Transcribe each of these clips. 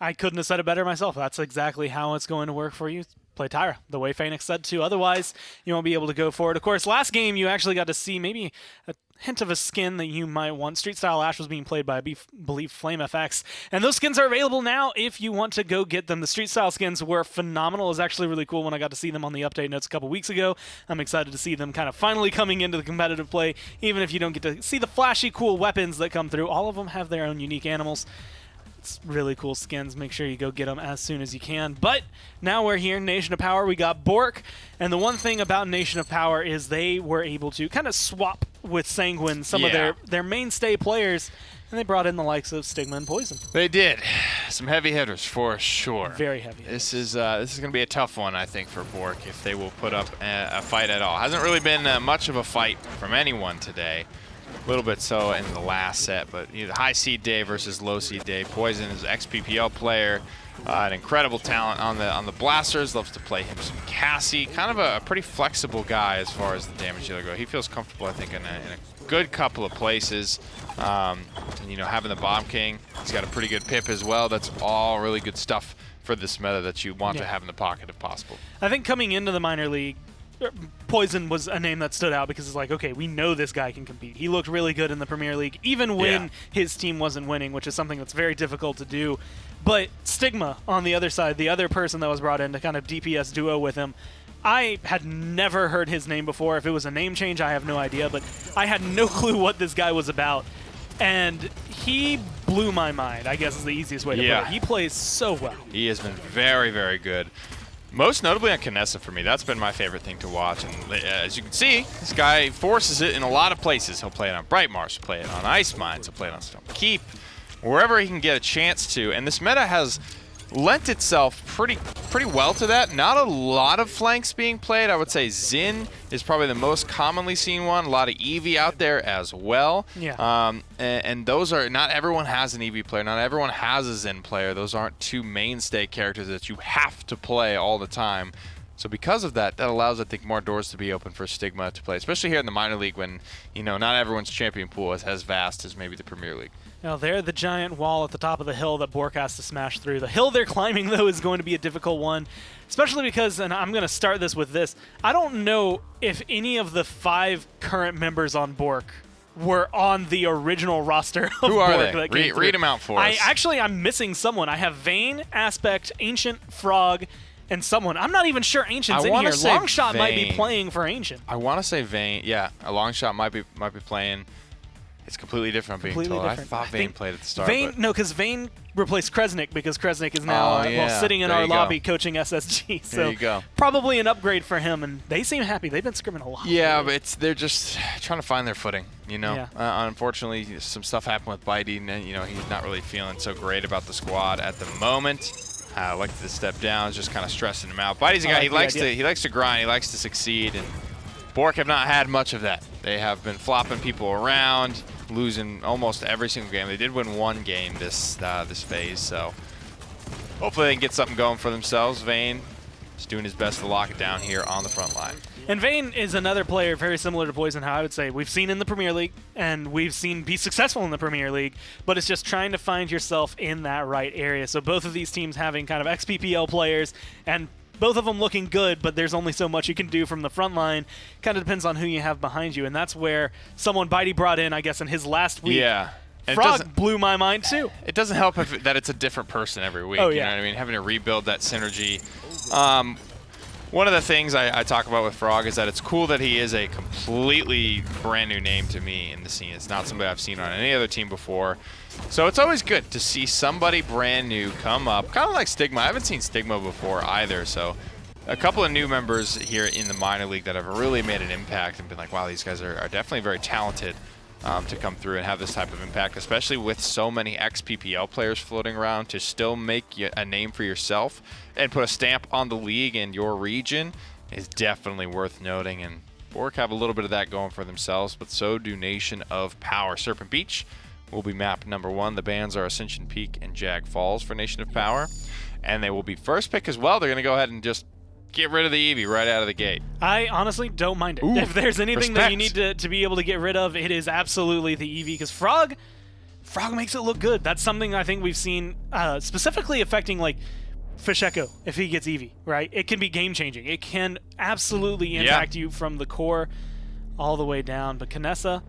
I couldn't have said it better myself. That's exactly how it's going to work for you. Play Tyra, the way Phoenix said to. Otherwise, you won't be able to go for it. Of course, last game you actually got to see maybe a hint of a skin that you might want. Street Style Ash was being played by, I believe, Flame FX. And those skins are available now if you want to go get them. The Street Style skins were phenomenal. It was actually really cool when I got to see them on the update notes a couple weeks ago. I'm excited to see them kind of finally coming into the competitive play, even if you don't get to see the flashy, cool weapons that come through. All of them have their own unique animals. It's really cool skins. Make sure you go get them as soon as you can. But now we're here, Nation of Power. We got BOORK. And the one thing about Nation of Power is they were able to kind of swap with Sanguine some of their mainstay players. And they brought in the likes of Stigma and Poison. They did. Some heavy hitters for sure. Very heavy hitters. This is going to be a tough one, I think, for BOORK if they will put up a fight at all. Hasn't really been much of a fight from anyone today. A little bit so in the last set, but high seed day versus low seed day. Poison is an ex-PPL player, an incredible talent on the blasters. Loves to play him some Cassie. Kind of a pretty flexible guy as far as the damage dealer go. He feels comfortable, I think, in a good couple of places. And, having the Bomb King, he's got a pretty good pip as well. That's all really good stuff for this meta that you want to have in the pocket if possible. I think coming into the minor league, Poison was a name that stood out because it's like, okay, we know this guy can compete. He looked really good in the Premier League, even when his team wasn't winning, which is something that's very difficult to do. But Stigma, on the other side, the other person that was brought in to kind of DPS duo with him, I had never heard his name before. If it was a name change, I have no idea, but I had no clue what this guy was about. And he blew my mind, I guess is the easiest way to put it. He plays so well. He has been very, very good. Most notably on Kinessa for me. That's been my favorite thing to watch. And as you can see, this guy forces it in a lot of places. He'll play it on Bright Marsh, he'll play it on Ice Mines, he'll play it on Stone Keep, wherever he can get a chance to. And this meta has lent itself pretty well to that. Not a lot of flanks being played. I would say Xin is probably the most commonly seen one. A lot of Eevee out there as well. And those are, not everyone has an Eevee player. Not everyone has a Xin player. Those aren't two mainstay characters that you have to play all the time. So because of that, that allows, I think, more doors to be open for Stigma to play, especially here in the minor league when, not everyone's champion pool is as vast as maybe the Premier League. Now, they're the giant wall at the top of the hill that BOORK has to smash through. The hill they're climbing, though, is going to be a difficult one, especially because, and I'm going to start this with this, I don't know if any of the 5 current members on BOORK were on the original roster of Who are BOORK. they? Read them out for us. I'm missing someone. I have Vayne, Aspect, Ancient, Frog, and someone. I'm not even sure Ancient's in here. Longshot might be playing for Ancient. I want to say Vayne. Yeah, a Longshot might be playing. It's completely different, I'm being told. I thought Vayne played at the start. No, because Vayne replaced Kresnik because Kresnik is now sitting in our lobby coaching SSG. So there you go. Probably an upgrade for him, and they seem happy. They've been scrimming a lot. Yeah, but they're just trying to find their footing, unfortunately, some stuff happened with Bitey, and he's not really feeling so great about the squad at the moment. Like to step down, is just kind of stressing him out. Bitey's a guy, he likes to grind, he likes to succeed, and BOORK have not had much of that. They have been flopping people around, losing almost every single game. They did win one game this phase, so hopefully they can get something going for themselves. Vayne is doing his best to lock it down here on the front line. And Vayne is another player very similar to Poison, how I would say we've seen in the Premier League, and we've seen be successful in the Premier League, but it's just trying to find yourself in that right area. So both of these teams having kind of ex-PPL players, and both of them looking good, but there's only so much you can do from the front line. Kind of depends on who you have behind you, and that's where someone Bitey brought in, I guess, in his last week. Yeah. Frog blew my mind, too. It doesn't help that it's a different person every week. Oh, you know what I mean? Having to rebuild that synergy. One of the things I talk about with Frog is that it's cool that he is a completely brand new name to me in the scene. It's not somebody I've seen on any other team before. So it's always good to see somebody brand new come up, kind of like Stigma. I haven't seen Stigma before either, so a couple of new members here in the minor league that have really made an impact and been like, wow, these guys are definitely very talented to come through and have this type of impact, especially with so many ex-PPL players floating around. To still make a name for yourself and put a stamp on the league and your region is definitely worth noting. And BOORK have a little bit of that going for themselves, but so do Nation of Power. Serpent Beach will be map number 1. The bans are Ascension Peak and Jag Falls for Nation of Power, and they will be first pick as well. They're going to go ahead and just get rid of the Eevee right out of the gate. I honestly don't mind it. Ooh, if there's anything respect. that you need to be able to get rid of, it is absolutely the Eevee, because Frog Frog makes it look good. That's something I think we've seen specifically affecting like Fish Echo if he gets Eevee, right? It can be game changing. It can absolutely impact you from the core all the way down. But Kinessa,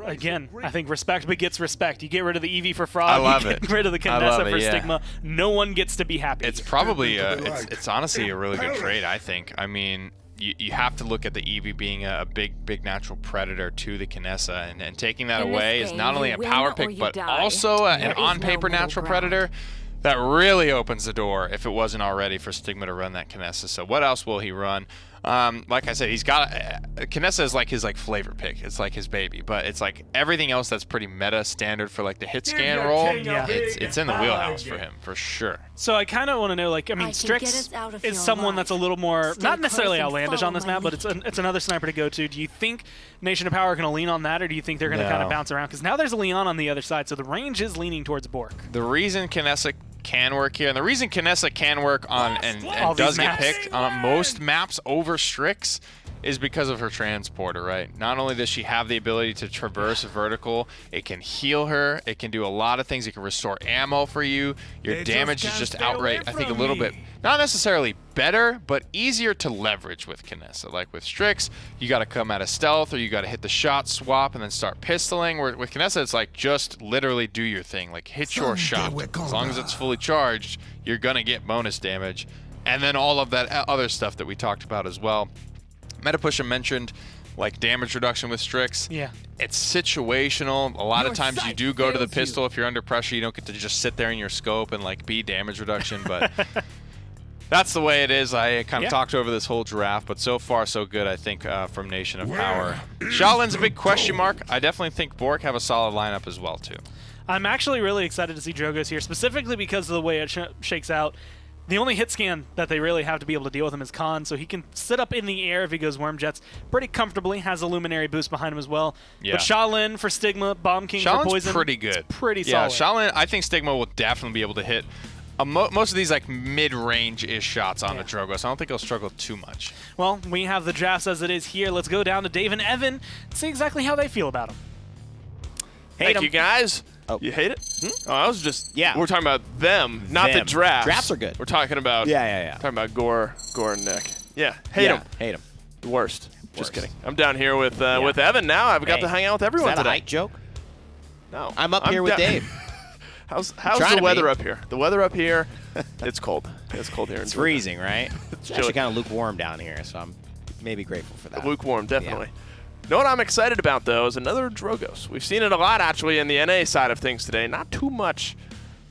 again, I think respect begets respect. You get rid of the Eevee for Frog, I love you it. get rid of the Kinessa for Stigma. No one gets to be happy. It's probably, it's honestly a really good trade, I think. I mean, you have to look at the Eevee being a big natural predator to the Kinessa, and taking that away is not only a power pick, but also an on-paper natural predator that really opens the door, if it wasn't already, for Stigma to run that Kinessa. So what else will he run? Like I said, he's got Kinessa is like his flavor pick. It's like his baby, but it's like everything else that's pretty meta standard for like the hit scan role. Yeah. It's in the wheelhouse for him for sure. So I kind of want to know, like, I mean, Strix is someone that's a little more, not necessarily outlandish on this map, but it's another sniper to go to. Do you think Nation of Power are going to lean on that, or do you think they're going to kind of bounce around? Because now there's a Leon on the other side, so the range is leaning towards BOORK. The reason Kinessa can work here, and the reason Kinessa can work on and does get picked on most maps over Strix, is because of her transporter, right? Not only does she have the ability to traverse vertical, it can heal her, it can do a lot of things, it can restore ammo for you, your damage is just outright, I think, a little bit, not necessarily better, but easier to leverage with Kinessa. Like with Strix, you gotta come out of stealth, or you gotta hit the shot swap and then start pistoling. Where with Kinessa, it's like, just literally do your thing, like hit your shot. As long as it's fully charged, you're gonna get bonus damage. And then all of that other stuff that we talked about as well. Metapusha mentioned like damage reduction with Strix. Yeah. It's situational. A lot of times you do go to the pistol if you're under pressure. You don't get to just sit there in your scope and like be damage reduction, but that's the way it is. I kind of talked over this whole draft, but so far so good, I think, from Nation of Power. Shaolin's a big question mark. I definitely think BOORK have a solid lineup as well too. I'm actually really excited to see Drogoz here, specifically because of the way it shakes out. The only hit scan that they really have to be able to deal with him is Khan, so he can sit up in the air if he goes Worm Jets pretty comfortably, has a Luminary boost behind him as well. Yeah. But Shaolin for Stigma, Bomb King for Poison. Pretty good. It's pretty solid. Yeah, Shaolin, I think Stigma will definitely be able to hit most of these like mid-range-ish shots on the Drogoz, so I don't think he'll struggle too much. Well, we have the drafts as it is here. Let's go down to Dave and Evan and see exactly how they feel about him. Thank you, guys. Oh. You hate it? Oh, I was just, we're talking about them, not the drafts. Drafts are good. We're talking about, talking about Gore and Nick. Yeah, hate them. Hate them. The worst. Just kidding. I'm down here with Evan now. I've got to hang out with everyone today. Is that today. a height joke? No. I'm up here with Dave. How's the weather up here? The weather up here, it's cold. It's cold here. It's freezing, right? It's actually kind of lukewarm down here, so I'm maybe grateful for that. Lukewarm, definitely. You know what I'm excited about, though, is another Drogoz. We've seen it a lot, actually, in the NA side of things today. Not too much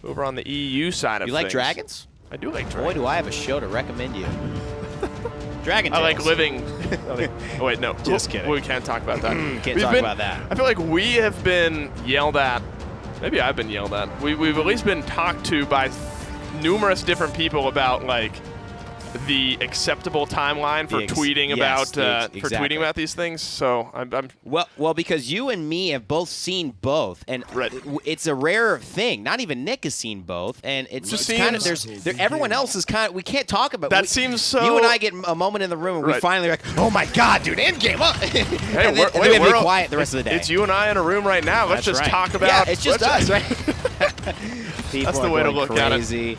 over on the EU side of things. You like dragons? I do like dragons. Boy, do I have a show to recommend you. Dragon Tales. I like living. Oh, wait, no. Just kidding. We can't talk about that. Can't talk about that. I feel like we have been yelled at. Maybe I've been yelled at. We've at least been talked to by numerous different people about, like, the acceptable timeline for tweeting about these things. So I'm well because you and me have both seen both, and it's a rare thing. Not even Nick has seen both, and it's kind of everyone else is kind of, we can't talk about that. Seems so. You and I get a moment in the room and we finally are like, oh my god, dude, Endgame up. Hey, and then we have to be quiet the rest of the day. It's you and I in a room right now. Let's just talk about. Yeah, it's just us, right? That's the way to look at it.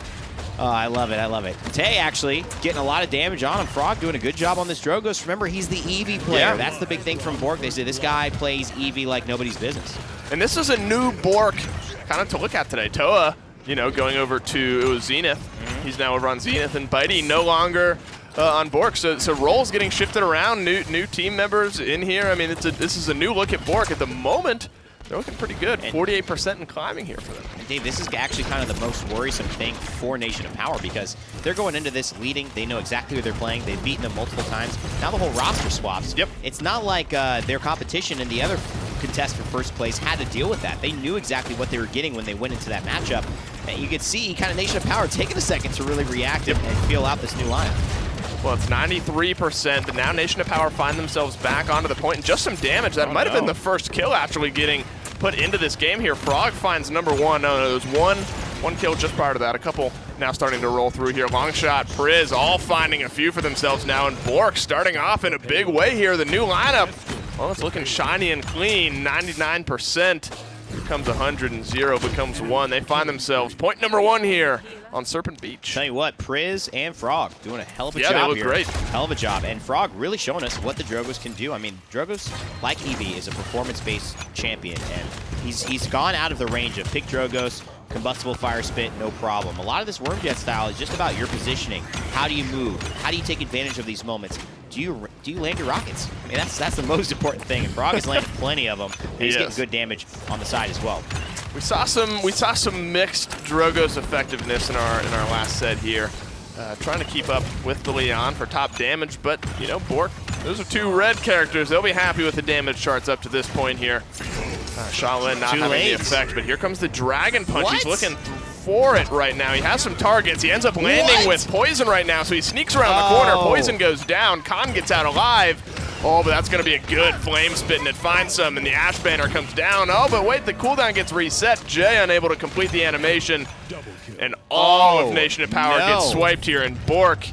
Oh, I love it. I love it. Tay actually getting a lot of damage on him. Frog doing a good job on this Drogoz. Remember, he's the Eevee player. Yeah. That's the big thing from BOORK. They say this guy plays Eevee like nobody's business. And this is a new BOORK kind of to look at today. Toa, going over to, it was Zenith. He's now over on Zenith. And Bitey no longer on BOORK. So roles getting shifted around. New team members in here. I mean, this is a new look at BOORK. At the moment, they're looking pretty good. 48% in climbing here for them. And Dave, this is actually kind of the most worrisome thing for Nation of Power because they're going into this leading. They know exactly who they're playing. They've beaten them multiple times. Now the whole roster swaps. Yep. It's not like their competition and the other contest for first place had to deal with that. They knew exactly what they were getting when they went into that matchup. And you could see kind of Nation of Power taking a second to really react and feel out this new lineup. Well, it's 93%, but now Nation of Power find themselves back onto the point and just some damage. That might have been the first kill actually getting put into this game here. Frog finds number one. No, there was one kill just prior to that. A couple now starting to roll through here. Longshot, Priz, all finding a few for themselves now, and BOORK starting off in a big way here. The new lineup, well, it's looking shiny and clean. 99% becomes 100 and 0 becomes 1. They find themselves point number 1 here on Serpent Beach. Tell you what, Priz and Frog doing a hell of a Yeah, job they look here. great. Hell of a job. And Frog really showing us what the Drogos can do. I mean, Drogos, like Eevee, is a performance-based champion, and he's gone out of the range of pick Drogos, combustible fire spit, no problem. A lot of this Wormjet style is just about your positioning. How do you move? How do you take advantage of these moments? Do you land your rockets? I mean, that's the most important thing. And Frog has landed plenty of them, and he's getting good damage on the side as well. We saw some mixed Drogos effectiveness in our last set here. Trying to keep up with the Leon for top damage, but you know, BOORK, those are 2 red characters. They'll be happy with the damage charts up to this point here. Shaolin not having the effect, but here comes the Dragon Punch. What? He's looking for it right now. He has some targets. He ends up landing with Poison right now, so he sneaks around the corner. Poison goes down. Khan gets out alive. Oh, but that's going to be a good flame spit, and it finds some, and the Ash Banner comes down. Oh, but wait, the cooldown gets reset. Jay unable to complete the animation, and all of Nation of Power gets swiped here, and BOORK,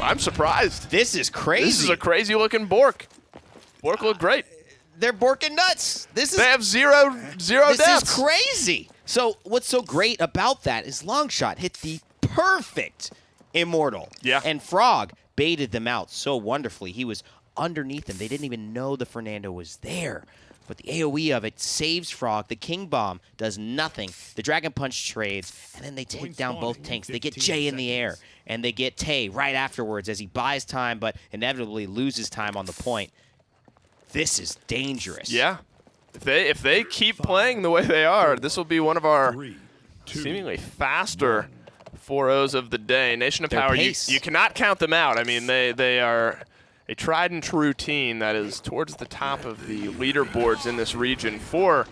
I'm surprised. This is crazy. This is a crazy-looking BOORK. BOORK looked great. They're borking nuts. They have zero This deaths. is crazy. So what's so great about that is Longshot hit the perfect Immortal. Yeah. And Frog baited them out so wonderfully. He was underneath them. They didn't even know the Fernando was there. But the AoE of it saves Frog. The King Bomb does nothing. The Dragon Punch trades, and then they take down both tanks. They get Jay in the air, and they get Tay right afterwards as he buys time, but inevitably loses time on the point. This is dangerous. Yeah. If they keep playing the way they are, this will be one of our seemingly faster 4-0s of the day. Nation of Power, you cannot count them out. I mean, they are a tried and true team that is towards the top of the leaderboards in this region for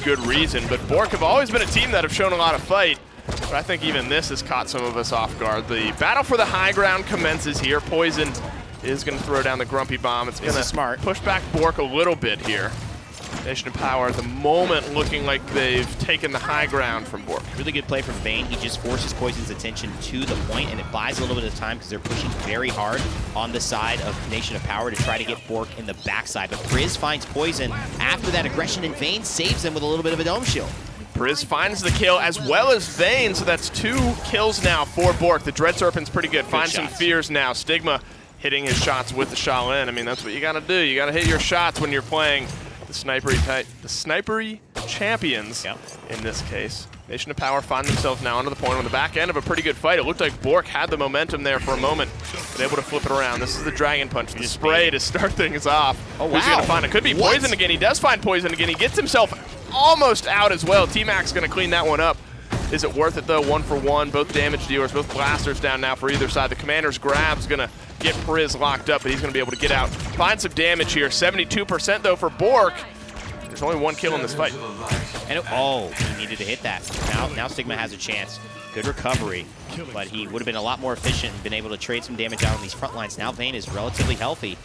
good reason. But BOORK have always been a team that have shown a lot of fight. But I think even this has caught some of us off guard. The battle for the high ground commences here. Poison is going to throw down the Grumpy Bomb. It's going to push back BOORK a little bit here. Nation of Power at the moment looking like they've taken the high ground from BOORK. Really good play from Vayne. He just forces Poison's attention to the point, and it buys a little bit of time because they're pushing very hard on the side of Nation of Power to try to get BOORK in the backside. But Priz finds Poison after that aggression, and Vayne saves them with a little bit of a dome shield. Priz finds the kill as well as Vayne, so that's 2 kills now for BOORK. The Dread Serpent's pretty good. Finds some fears now. Stigma hitting his shots with the Shaolin. I mean, that's what you got to do. You got to hit your shots when you're playing the snipery champions in this case. Nation of Power find themselves now onto the point on the back end of a pretty good fight. It looked like BOORK had the momentum there for a moment, but able to flip it around. This is the Dragon Punch, the spray to start things off. Oh, wow. Who's going to find it? Could be Poison again. He does find Poison again. He gets himself almost out as well. T-Mac's going to clean that one up. Is it worth it though? 1 for 1. Both damage dealers, both blasters down now for either side. The Commander's grab's going to get Priz locked up, but he's going to be able to get out. Find some damage here. 72% though for BOORK. There's only 1 kill in this fight. And he needed to hit that. Now Stigma has a chance. Good recovery, but he would have been a lot more efficient and been able to trade some damage out on these front lines. Now Vayne is relatively healthy,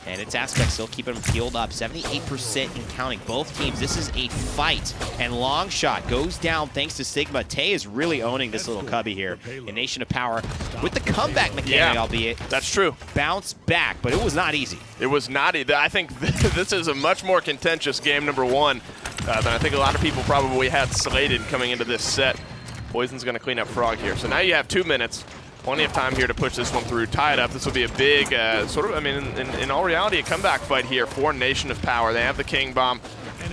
and its aspects still keep him healed up. 78% in counting. Both teams, this is a fight. And Longshot goes down thanks to Stigma. Tay is really owning this little cubby here in Nation of Power with the comeback mechanic, albeit. That's true. Bounce back, but it was not easy. It was not easy. I think this is a much more contentious game number 1 than I think a lot of people probably had slated coming into this set. Poison's going to clean up Frog here. So now you have 2 minutes. Plenty of time here to push this one through, tie it up. This will be a big, in all reality, a comeback fight here for Nation of Power. They have the King Bomb,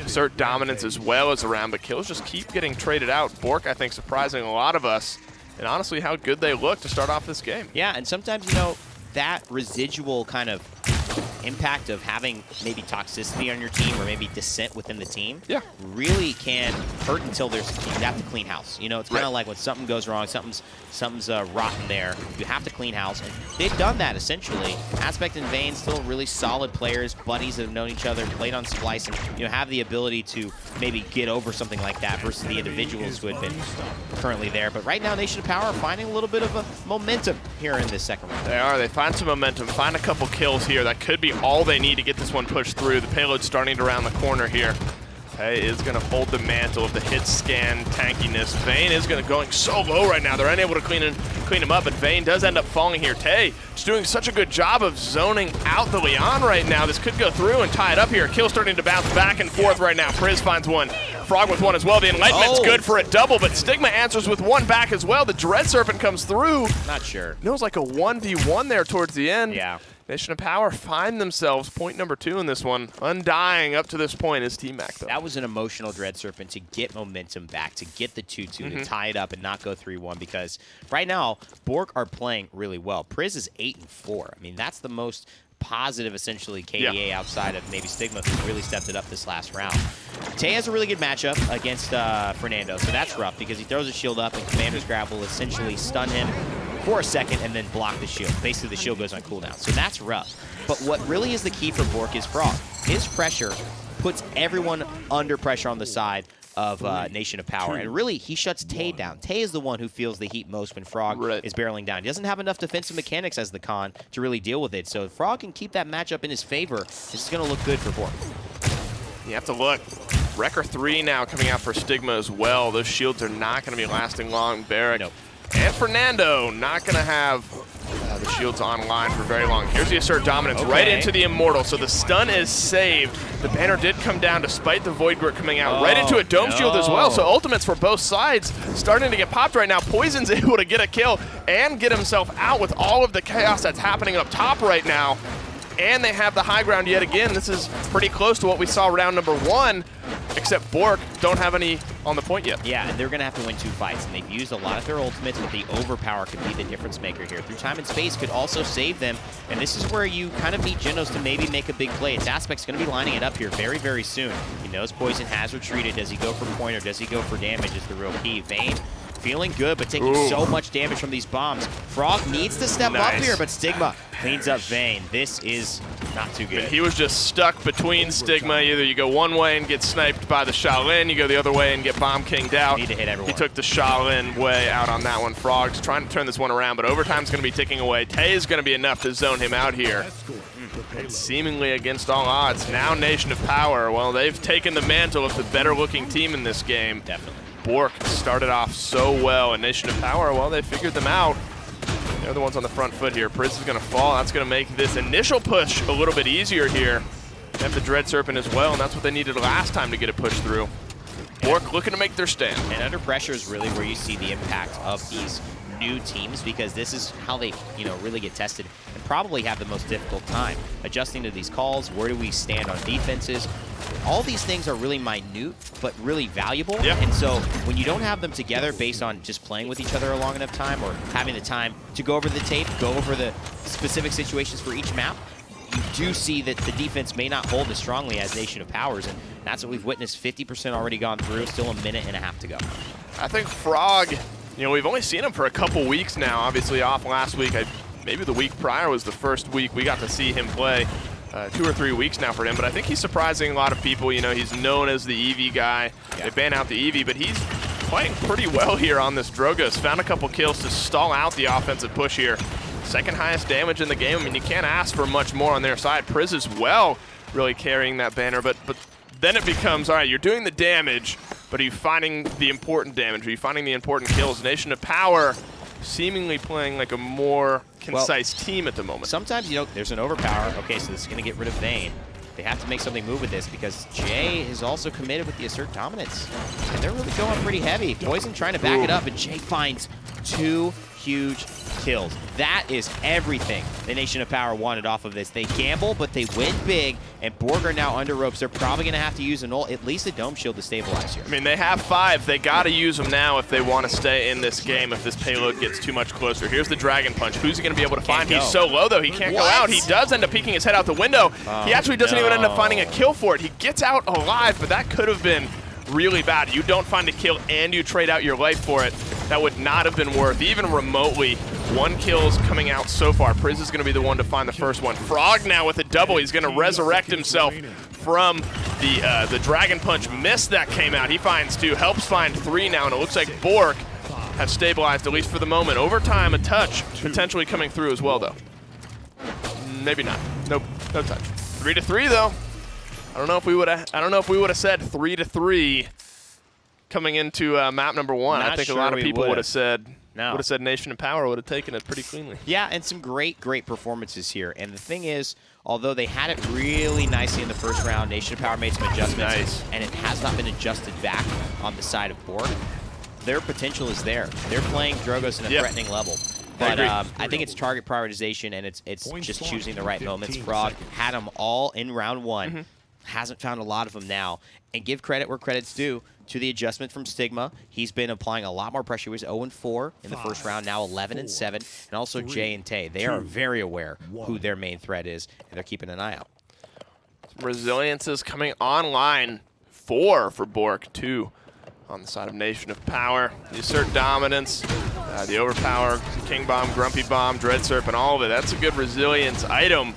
assert dominance as well as around, but kills just keep getting traded out. BOORK, I think, surprising a lot of us, and honestly, how good they look to start off this game. Yeah, and sometimes, that residual kind of impact of having maybe toxicity on your team or maybe dissent within the team really can hurt until you have to clean house. It's kind of like when something goes wrong, something's rotten there, you have to clean house, and they've done that essentially. Aspect and Vayne still really solid players, buddies that have known each other, played on Splice, and have the ability to maybe get over something like that versus the individuals who had been currently there. But right now, Nation of Power are finding a little bit of a momentum here in this second round. They are. They find some momentum, find a couple kills here. That could be all they need to get this one pushed through. The payload's starting to round the corner here Tay is going to hold the mantle of the hit scan tankiness. Vayne is going so low right now. They're unable to clean him up, but Vayne does end up falling here. Tay just doing such a good job of zoning out the Leon right now. This could go through and tie it up here. Kill starting to bounce back and forth right now. Priz finds one. Frog with one as well. The Enlightenment's good for a double, but Stigma answers with one back as well. The Dread Serpent comes through. Not sure. Knows like a 1v1 there towards the end. Yeah. Nation of Power find themselves point number 2 in this one. Undying up to this point is T-Mac, though. That was an emotional Dread Serpent to get momentum back, to get the 2-2, to tie it up and not go 3-1, because right now, BOORK are playing really well. Priz is 8-4. I mean, that's the most positive, essentially, KDA outside of maybe Stigma, who really stepped it up this last round. Tay has a really good matchup against Fernando, so that's rough because he throws a shield up and Commander's Grab will essentially stun him for a second and then block the shield. Basically, the shield goes on cooldown, so that's rough. But what really is the key for BOORK is Frog. His pressure puts everyone under pressure on the side of Nation of Power, and really, he shuts Tay down. Tay is the one who feels the heat most when Frog is barreling down. He doesn't have enough defensive mechanics as the con to really deal with it, so if Frog can keep that matchup in his favor, it's going to look good for BOORK. You have to look. Wrecker 3 now coming out for Stigma as well. Those shields are not going to be lasting long. Barrick and Fernando not going to have the shields online for very long. Here's the Assert Dominance right into the Immortal, so the stun is saved. The banner did come down despite the Void Grit coming out right into a Dome Shield as well, so ultimates for both sides starting to get popped right now. Poison's able to get a kill and get himself out with all of the chaos that's happening up top right now. And they have the high ground yet again. This is pretty close to what we saw round number 1, except BOORK don't have any on the point yet. Yeah, and they're going to have to win 2 fights, and they've used a lot of their ultimates, but the overpower could be the difference maker here. Through time and space could also save them, and this is where you kind of need Genos to maybe make a big play. Its Aspect's going to be lining it up here very, very soon. He knows Poison has retreated. Does he go for point or does he go for damage is the real key. Vayne feeling good, but taking so much damage from these bombs. Frog needs to step up here, but Stigma cleans up Vayne. This is not too good. He was just stuck between Stigma. Either you go one way and get sniped by the Shaolin, you go the other way and get bomb kinged out. Need to hit everyone. He took the Shaolin way out on that one. Frog's trying to turn this one around, but overtime's going to be ticking away. Tay is going to be enough to zone him out here. And seemingly against all odds, now Nation of Power, well, they've taken the mantle of the better-looking team in this game. Definitely. BOORK started off so well, and Nation of Power, well, they figured them out. They're the ones on the front foot here. Priz is going to fall. That's going to make this initial push a little bit easier here. They have the Dread Serpent as well, and that's what they needed last time to get a push through. BOORK looking to make their stand. And under pressure is really where you see the impact of these new teams, because this is how they, really get tested and probably have the most difficult time adjusting to these calls. Where do we stand on defenses? All these things are really minute, but really valuable. And so when you don't have them together based on just playing with each other a long enough time or having the time to go over the tape, go over the specific situations for each map, you do see that the defense may not hold as strongly as Nation of Powers, and that's what we've witnessed. 50% already gone through, still a minute and a half to go. I think Frog, we've only seen him for a couple weeks now, obviously off last week. Maybe the week prior was the first week we got to see him play. 2 or 3 weeks now for him, but I think he's surprising a lot of people. He's known as the EV guy. They ban out the EV, but he's playing pretty well here on this Drogoz. Found a couple kills to stall out the offensive push here. Second highest damage in the game. I mean, you can't ask for much more on their side. Priz as well really carrying that banner, but then it becomes, all right, you're doing the damage, but are you finding the important damage? Are you finding the important kills? Nation of Power seemingly playing like a more concise team at the moment. Sometimes, there's an overpower. Okay, so this is going to get rid of Vayne. They have to make something move with this because Jay is also committed with the Assert Dominance. And they're really going pretty heavy. Poison trying to back it up, and Jay finds 2 huge kills. That is everything the Nation of Power wanted off of this. They gamble, but they win big, and BOORK are now under ropes. They're probably going to have to use at least a Dome Shield to stabilize here. I mean, they have 5. They got to use them now if they want to stay in this game, if this payload gets too much closer. Here's the Dragon Punch. Who's he going to be able to find? He's so low, though. He can't go out. He does end up peeking his head out the window. He actually doesn't even end up finding a kill for it. He gets out alive, but that could have been really bad. You don't find a kill and you trade out your life for it. That would not have been worth, even remotely. 1 kill's coming out so far. Priz is going to be the one to find the first one. Frog now with a double. He's going to resurrect himself from the Dragon Punch miss that came out. He finds 2, helps find 3 now, and it looks like BOORK have stabilized, at least for the moment. Over time, a touch potentially coming through as well, though. Maybe not. Nope, no touch. 3-3, though. I don't know if we would have said 3-3 coming into map number 1. I Not think sure a lot of we people would would've. have said No. Nation of Power would have taken it pretty cleanly. Yeah, and some great performances here. And the thing is, although they had it really nicely in the first round, Nation of Power made some adjustments, Nice. and it has not been adjusted back on the side of BOORK. Their potential is there. They're playing Drogoz in a Yep. threatening level. But agree. I think it's target prioritization, and it's just choosing the right moments. Frog had them all in round 1. Hasn't found a lot of them now. And give credit where credit's due to the adjustment from Stigma. He's been applying a lot more pressure. He was 0-4 in the first round, now 11-7. And also Jay and Tay. They are very aware who their main threat is, and they're keeping an eye out. Resilience is coming online. 4 for BOORK, 2 on the side of Nation of Power. The Assert Dominance, the Overpower, King Bomb, Grumpy Bomb, Dread Serpent, all of it. That's a good resilience item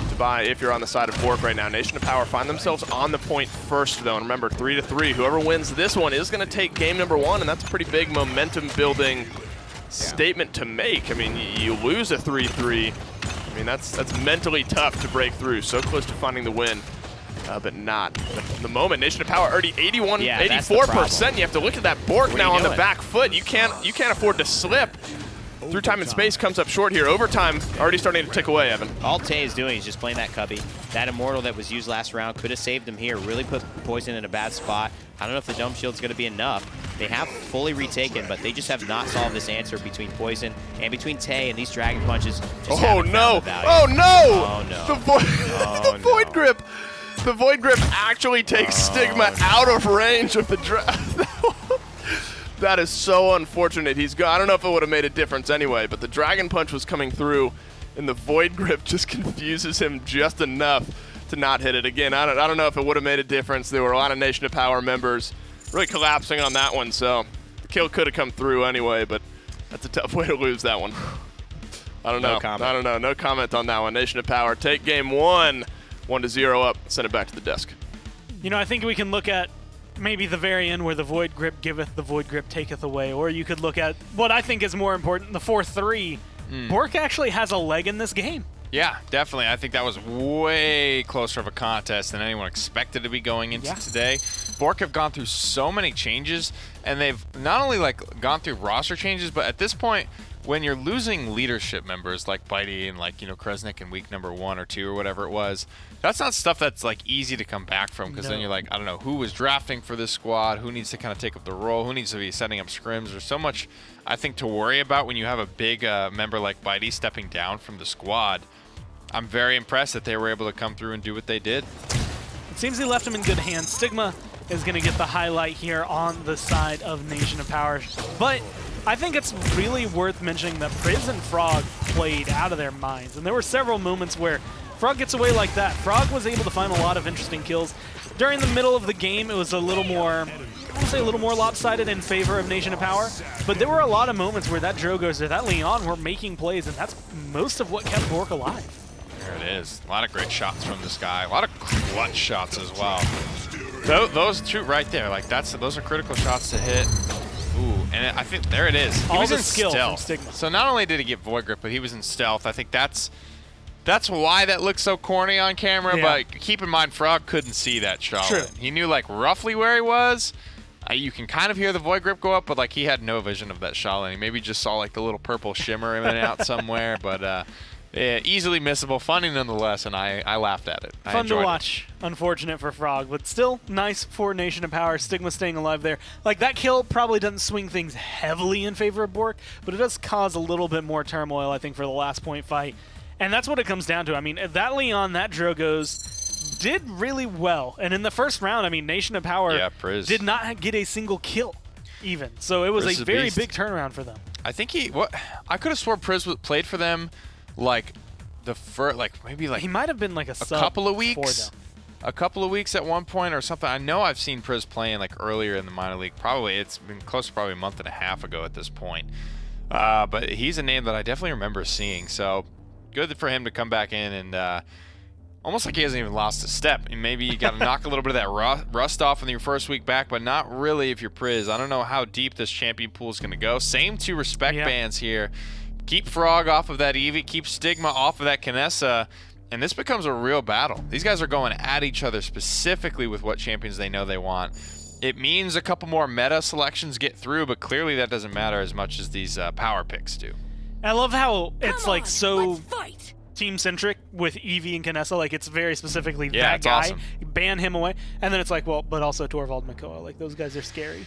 to buy if you're on the side of BOORK right now. Nation of Power find themselves on the point first, though. And remember, 3-3. Whoever wins this one is going to take game number 1, and that's a pretty big momentum-building statement to make. I mean, you lose a 3-3. I mean, that's mentally tough to break through. So close to finding the win. But not. The moment, Nation of Power already 81, Yeah, that's the 84%. You have to look at that BOORK What are now you on the doing? back foot. You can't afford to slip. Through time and space comes up short here. Overtime already starting to tick away, Evan. All Tay is doing is just playing that cubby. That Immortal that was used last round could have saved him here. Really put Poison in a bad spot. I don't know if the Dome Shield's going to be enough. They have fully retaken, but they just have not solved this answer between Poison and between Tay, and these Dragon Punches just Oh haven't no! found the value. Oh no! Oh no! The void, Oh, the void no. grip. The void grip actually takes Stigma out of range of the That is so unfortunate. He's gone. I don't know if it would have made a difference anyway, but the Dragon Punch was coming through, and the void grip just confuses him just enough to not hit it again. I don't know if it would have made a difference. There were a lot of Nation of Power members really collapsing on that one, so the kill could have come through anyway, but that's a tough way to lose that one. I don't know. No comment. I don't know. No comment on that one. Nation of Power take game 1. 1-0 up. Send it back to the desk. You know, I think we can look at maybe the very end where the void grip giveth, the void grip taketh away, or you could look at what I think is more important, the 4-3. BOORK actually has a leg in this game. Yeah, definitely. I think that was way closer of a contest than anyone expected to be going into today. BOORK have gone through so many changes, and they've not only gone through roster changes, but at this point, when you're losing leadership members like Bitey and Kresnik in week number 1 or 2 or whatever it was, that's not stuff that's easy to come back from, because then you're I don't know who was drafting for this squad, who needs to kind of take up the role, who needs to be setting up scrims. There's so much, I think, to worry about when you have a big member like Bitey stepping down from the squad. I'm very impressed that they were able to come through and do what they did. It seems he left him in good hands. Stigma is going to get the highlight here on the side of Nation of Power. But I think it's really worth mentioning that Priz and Frog played out of their minds. And there were several moments where Frog gets away like that. Frog was able to find a lot of interesting kills. During the middle of the game, it was a little more, I would say a little more lopsided in favor of Nation of Power. But there were a lot of moments where that Drogoz or that Leon were making plays, and that's most of what kept BOORK alive. There it is. A lot of great shots from this guy. A lot of clutch shots as well. Those two right there, those are critical shots to hit. Ooh, and I think there it is. He All was the in skill from stealth. Stigma. So not only did he get void grip, but he was in stealth. I think that's why that looks so corny on camera. Yeah. But keep in mind, Frog couldn't see that shot. True. He knew roughly where he was. You can kind of hear the void grip go up, but he had no vision of that shot. He maybe just saw the little purple shimmer in and out somewhere. But yeah, easily missable, funny nonetheless, and I laughed at it. I Fun to enjoyed it. watch. Unfortunate for Frog, but still nice for Nation of Power. Stigma staying alive there. That kill probably doesn't swing things heavily in favor of BOORK, but it does cause a little bit more turmoil, I think, for the last point fight. And that's what it comes down to. I mean, that Leon, that Drogoz did really well. And in the first round, I mean, Nation of Power did not get a single kill even. So it was Priz a is very beast. big turnaround for them. I think I could have sworn Priz played for them He might have been a sub couple of for weeks. them. A couple of weeks at one point or something. I know I've seen Priz playing earlier in the minor league. Probably it's been close to probably a month and a half ago at this point. But he's a name that I definitely remember seeing. So good for him to come back in and almost like he hasn't even lost a step. And maybe you got to knock a little bit of that rust off in your first week back, but not really if you're Priz. I don't know how deep this champion pool is going to go. Same two respect bans here. Keep Frog off of that Eevee, keep Stigma off of that Kinessa, and this becomes a real battle. These guys are going at each other specifically with what champions they know they want. It means a couple more meta selections get through, but clearly that doesn't matter as much as these power picks do. I love how it's like so team-centric with Eevee and Kinessa. Like, it's very specifically that guy. Awesome. Ban him away. And then it's like, well, but also Torvald and Makoa. Like, those guys are scary.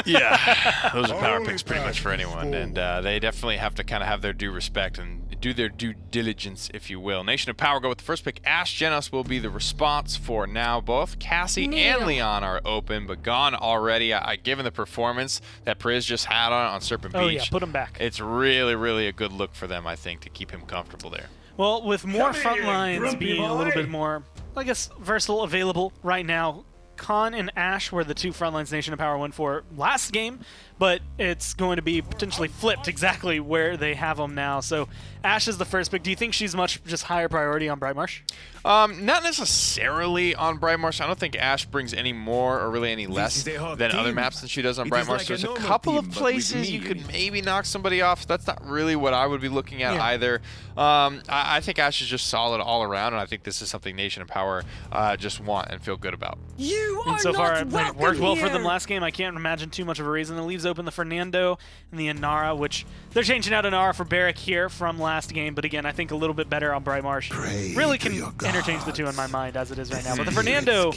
Yeah, those are power picks pretty much for anyone, and they definitely have to kind of have their due respect and do their due diligence, if you will. Nation of Power go with the first pick. Ashe Genos will be the response for now. Both Cassie and Leon are open, but gone already. Given the performance that Priz just had on Serpent Beach, Oh, yeah, put him back. It's really, really a good look for them, I think, to keep him comfortable there. Well, with more front lines being a little bit more, I guess, versatile available right now, Khan and Ashe were the two front lines Nation of Power went for last game, but it's going to be potentially flipped exactly where they have them now. So Ashe is the first pick. Do you think she's much just higher priority on Brightmarsh? Not necessarily on Brightmarsh. I don't think Ashe brings any more or really any less than other maps than she does on Brightmarsh. There's a couple of places you could maybe knock somebody off. That's not really what I would be looking at either. I think Ashe is just solid all around, and I think this is something Nation of Power just want and feel good about. And so far, it worked well for them last game. I can't imagine too much of a reason. It leaves open the Fernando and the Inara, which they're changing out Inara for Barrack here from last game. But again, I think a little bit better on Brightmarsh. Really can interchange the two in my mind as it is right now. But the Fernando,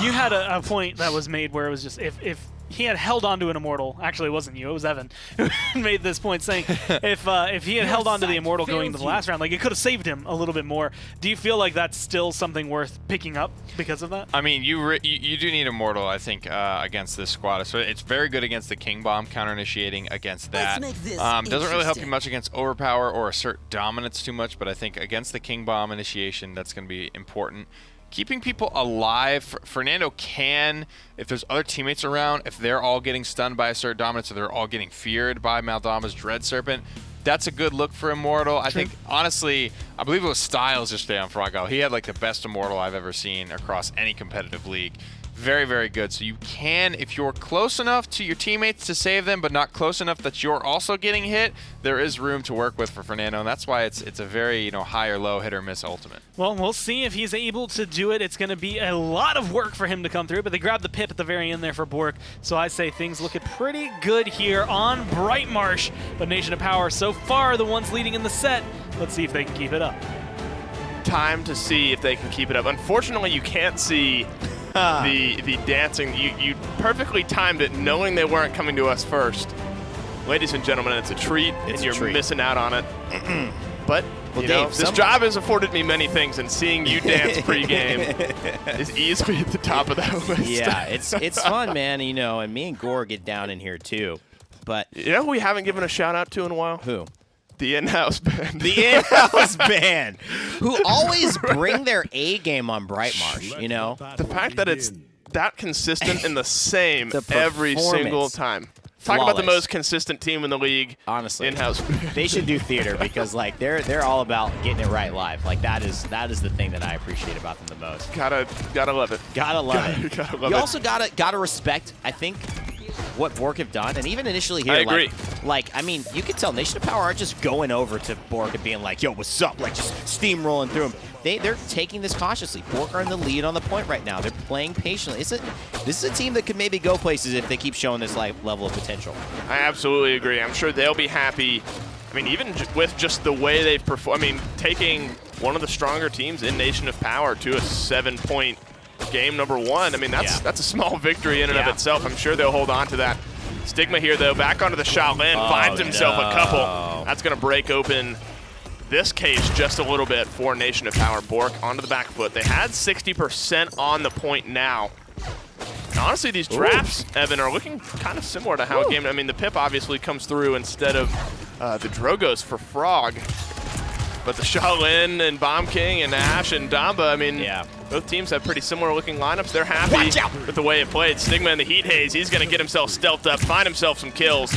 you had a point that was made where it was just if he had held on to an Immortal, actually it wasn't you, it was Evan who made this point saying if he had held on to the Immortal going into the last round, like it could have saved him a little bit more. Do you feel like that's still something worth picking up because of that? I mean, you do need Immortal, I think, against this squad. So it's very good against the King Bomb, counter-initiating against that. Doesn't really help you much against Overpower or Assert Dominance too much, but I think against the King Bomb initiation, that's going to be important. Keeping people alive, Fernando can, if there's other teammates around, if they're all getting stunned by Assert Dominance or they're all getting feared by Maldama's Dread Serpent, that's a good look for Immortal. I think, honestly, I believe it was Styles yesterday on Froggo. He had like the best Immortal I've ever seen across any competitive league. Very, very good. So you can, if you're close enough to your teammates to save them, but not close enough that you're also getting hit, there is room to work with for Fernando, and that's why it's a very high or low, hit or miss ultimate. Well, we'll see if he's able to do it. It's going to be a lot of work for him to come through, but they grabbed the pip at the very end there for BOORK, so I say things looking pretty good here on Brightmarsh. But Nation of Power so far the ones leading in the set. Let's see if they can keep it up. Time to see if they can keep it up. Unfortunately, you can't see the dancing. You perfectly timed it, knowing they weren't coming to us first. Ladies and gentlemen, it's a treat, and you're missing out on it. But Well, you Dave, know, this job has afforded me many things, and seeing you dance pregame is easily at the top of that list. Yeah, it's fun, man. And me and Gore get down in here too. But you know who we haven't given a shout out to in a while? Who? The in-house band. The in-house band, who always bring their A game on Brightmarsh. The fact that it's that consistent and the same The every single time. Talk about the Flawless. most consistent team in the league. Honestly, in-house. they should do theater because they're all about getting it right live. Like that is the thing that I appreciate about them the most. Gotta love it. Gotta love it. Gotta love You it. also gotta respect, I think, what BOORK have done, and even initially here, I agree. I mean, you can tell Nation of Power aren't just going over to BOORK and being like, "Yo, what's up?" Like just steamrolling through them. They're taking this cautiously. BOORK are in the lead on the point right now. They're playing patiently. This is a team that could maybe go places if they keep showing this level of potential. I absolutely agree. I'm sure they'll be happy. I mean, even with just the way they've performed. I mean, taking one of the stronger teams in Nation of Power to a 7-point game number 1. I mean, that's a small victory in and of itself. I'm sure they'll hold on to that. Stigma here, though, back onto the Shaolin, finds himself a couple. That's going to break open this case just a little bit for Nation of Power. BOORK onto the back foot. They had 60% on the point now. And honestly, these drafts, Evan, are looking kind of similar to how a game. I mean, the Pip obviously comes through instead of the Drogos for Frog. But the Shaolin and Bomb King and Ashe and Damba, I mean, both teams have pretty similar looking lineups. They're happy with the way it played. Stigma in the Heat Haze, he's going to get himself stealthed up, find himself some kills.